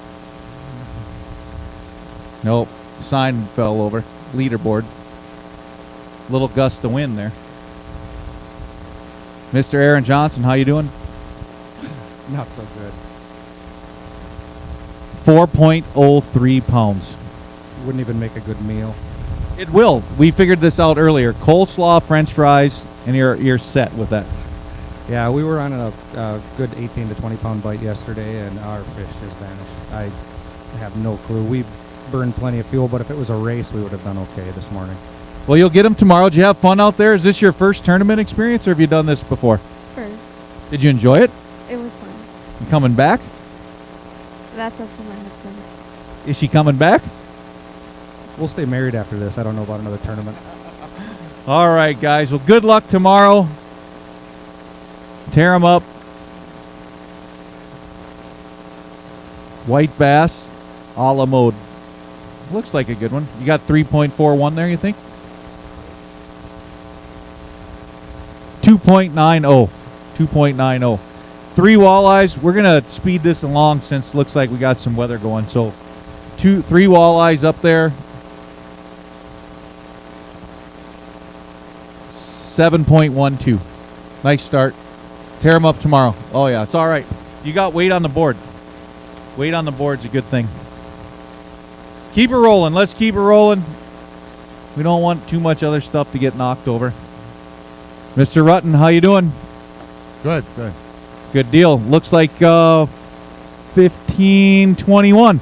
Nope. Sign fell over. Leaderboard. Little gust of wind there. Mr. Aaron Johnson, how you doing? Not so good. 4.03 pounds. Wouldn't even make a good meal. It will. We figured this out earlier. Coleslaw, French fries, and you're set with that. Yeah, we were on a good 18 to 20 pound bite yesterday, and our fish just vanished. I have no clue. We burned plenty of fuel, but if it was a race, we would have done okay this morning. Well, you'll get them tomorrow. Did you have fun out there? Is this your first tournament experience, or have you done this before? First. Did you enjoy it? It was fun. You coming back? That's up to my husband. Is she coming back? We'll stay married after this. I don't know about another tournament. All right, guys. Well, good luck tomorrow. Tear them up. White bass, a la mode. Looks like a good one. You got 3.41 there, you think? 2.90. 2.90. 3 walleyes. We're going to speed this along since it looks like we got some weather going. So 3 walleyes up there. 7.12. Nice start. Tear them up tomorrow. Oh, yeah, it's all right. You got weight on the board. Weight on the board's a good thing. Keep it rolling. Let's keep it rolling. We don't want too much other stuff to get knocked over. Mr. Rutten, how you doing? Good. Good deal. Looks like 15:21.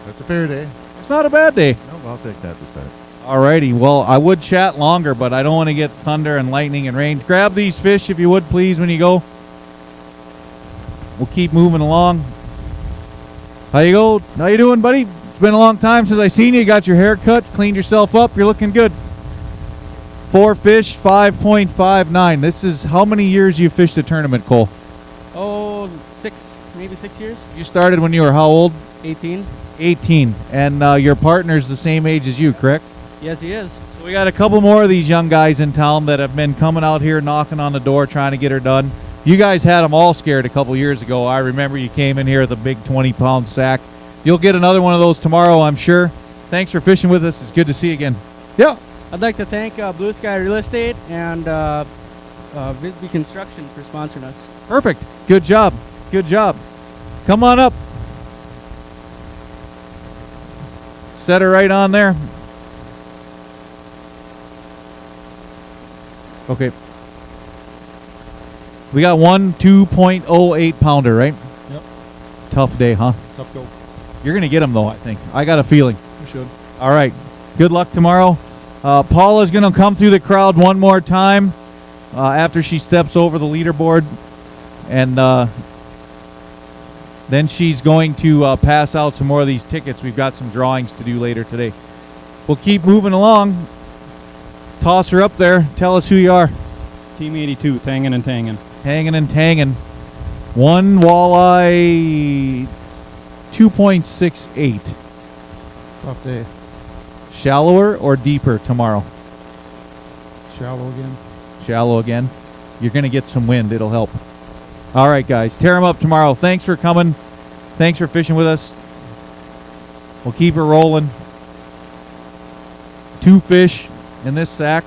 That's a fair day. It's not a bad day. No, I'll take that to start. Alrighty. Well, I would chat longer, but I don't want to get thunder and lightning and rain. Grab these fish if you would, please, when you go. We'll keep moving along. How you doing, buddy? It's been a long time since I seen you. You got your hair cut, cleaned yourself up. You're looking good. 4 fish, 5.59. This is how many years you fished the tournament, Cole? Oh, maybe 6 years. You started when you were how old? 18. 18. And your partner's the same age as you, correct? Yes, he is. So we got a couple more of these young guys in town that have been coming out here knocking on the door trying to get her done. You guys had them all scared a couple years ago. I remember you came in here with a big 20-pound sack. You'll get another one of those tomorrow, I'm sure. Thanks for fishing with us. It's good to see you again. Yeah. I'd like to thank Blue Sky Real Estate and Visby Construction for sponsoring us. Perfect. Good job. Good job. Come on up. Set her right on there. Okay. We got one 2.08 pounder, right? Yep. Tough day, huh? Tough go. You're going to get them, though, I think. I got a feeling. You should. All right. Good luck tomorrow. Paula's going to come through the crowd one more time after she steps over the leaderboard. And then she's going to pass out some more of these tickets. We've got some drawings to do later today. We'll keep moving along. Toss her up there. Tell us who you are. Team 82, Tangin' and Tangin'. Tangin' and Tangin'. One walleye, 2.68. Tough day. Shallower or deeper tomorrow? Shallow again. Shallow again. You're going to get some wind. It'll help. All right, guys. Tear them up tomorrow. Thanks for coming. Thanks for fishing with us. We'll keep it rolling. 2 fish in this sack.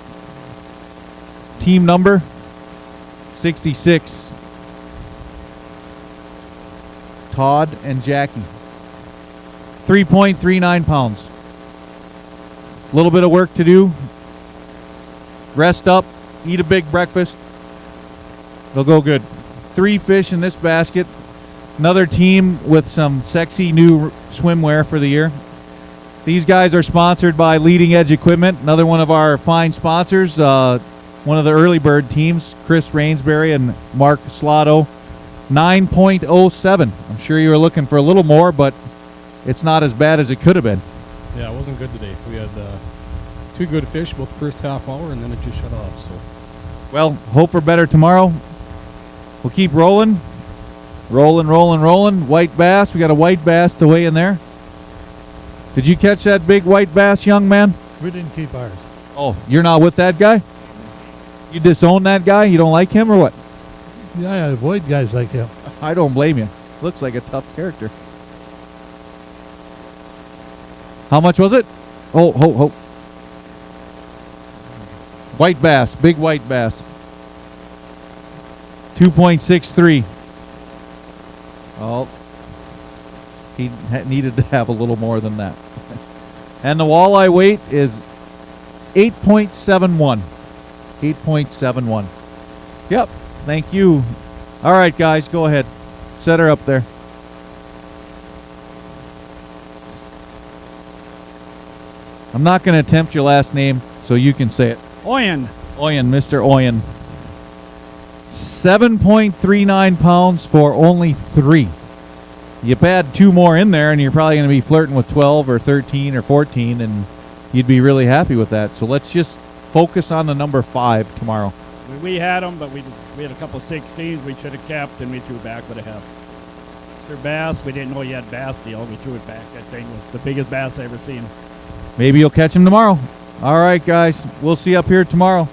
Team number 66. Todd and Jackie. 3.39 pounds. A little bit of work to do. Rest up. Eat a big breakfast. It'll go good. 3 fish in this basket. Another team with some sexy new swimwear for the year. These guys are sponsored by Leading Edge Equipment, another one of our fine sponsors. One of the early bird teams, Chris Rainsbury and Mark Slotto. 9.07. I'm sure you were looking for a little more, but it's not as bad as it could have been. Yeah, it wasn't good today. We had 2 good fish about the first half hour, and then it just shut off. So, well, hope for better tomorrow. We'll keep rolling. Rolling. White bass. We got a white bass to weigh in there. Did you catch that big white bass, young man? We didn't keep ours. Oh, you're not with that guy? You disown that guy? You don't like him or what? Yeah, I avoid guys like him. I don't blame you. Looks like a tough character. How much was it? Oh, white bass. Big white bass. 2.63. Oh, he needed to have a little more than that. And the walleye weight is 8.71. 8.71. Yep. Thank you. All right, guys, go ahead. Set her up there. I'm not going to attempt your last name, so you can say it. Oyen. Mr. Oyen. 7.39 pounds for only 3. You add 2 more in there, and you're probably going to be flirting with 12 or 13 or 14, and you'd be really happy with that. So let's just focus on the number 5 tomorrow. We had them, but we had a couple 16s we should have kept, and we threw back with a half. Mr. Bass, we didn't know you had bass deal. We threw it back. That thing was the biggest bass I ever seen. Maybe you'll catch him tomorrow. All right, guys. We'll see you up here tomorrow.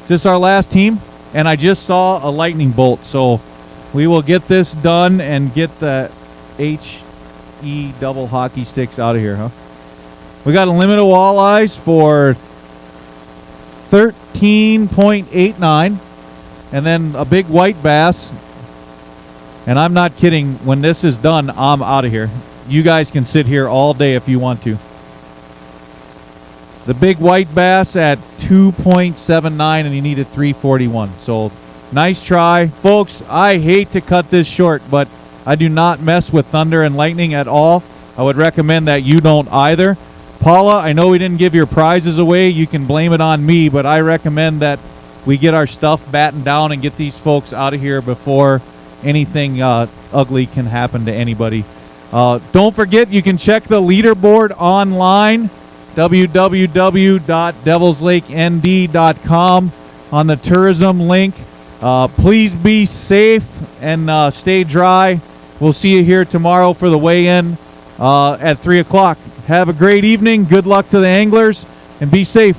Is this our last team? And I just saw a lightning bolt, so we will get this done and get the HE double hockey sticks out of here, huh? We got a limit of walleyes for 13.89. and then a big white bass. And I'm not kidding. When this is done, I'm out of here. You guys can sit here all day if you want to. The big white bass at 2.79, and you needed 341. So nice try. Folks, I hate to cut this short, but I do not mess with thunder and lightning at all. I would recommend that you don't either. Paula, I know we didn't give your prizes away. You can blame it on me, but I recommend that we get our stuff battened down and get these folks out of here before anything ugly can happen to anybody. Don't forget, you can check the leaderboard online, www.devilslakend.com, on the tourism link. Please be safe and stay dry. We'll see you here tomorrow for the weigh-in at 3 o'clock. Have a great evening. Good luck to the anglers, and be safe.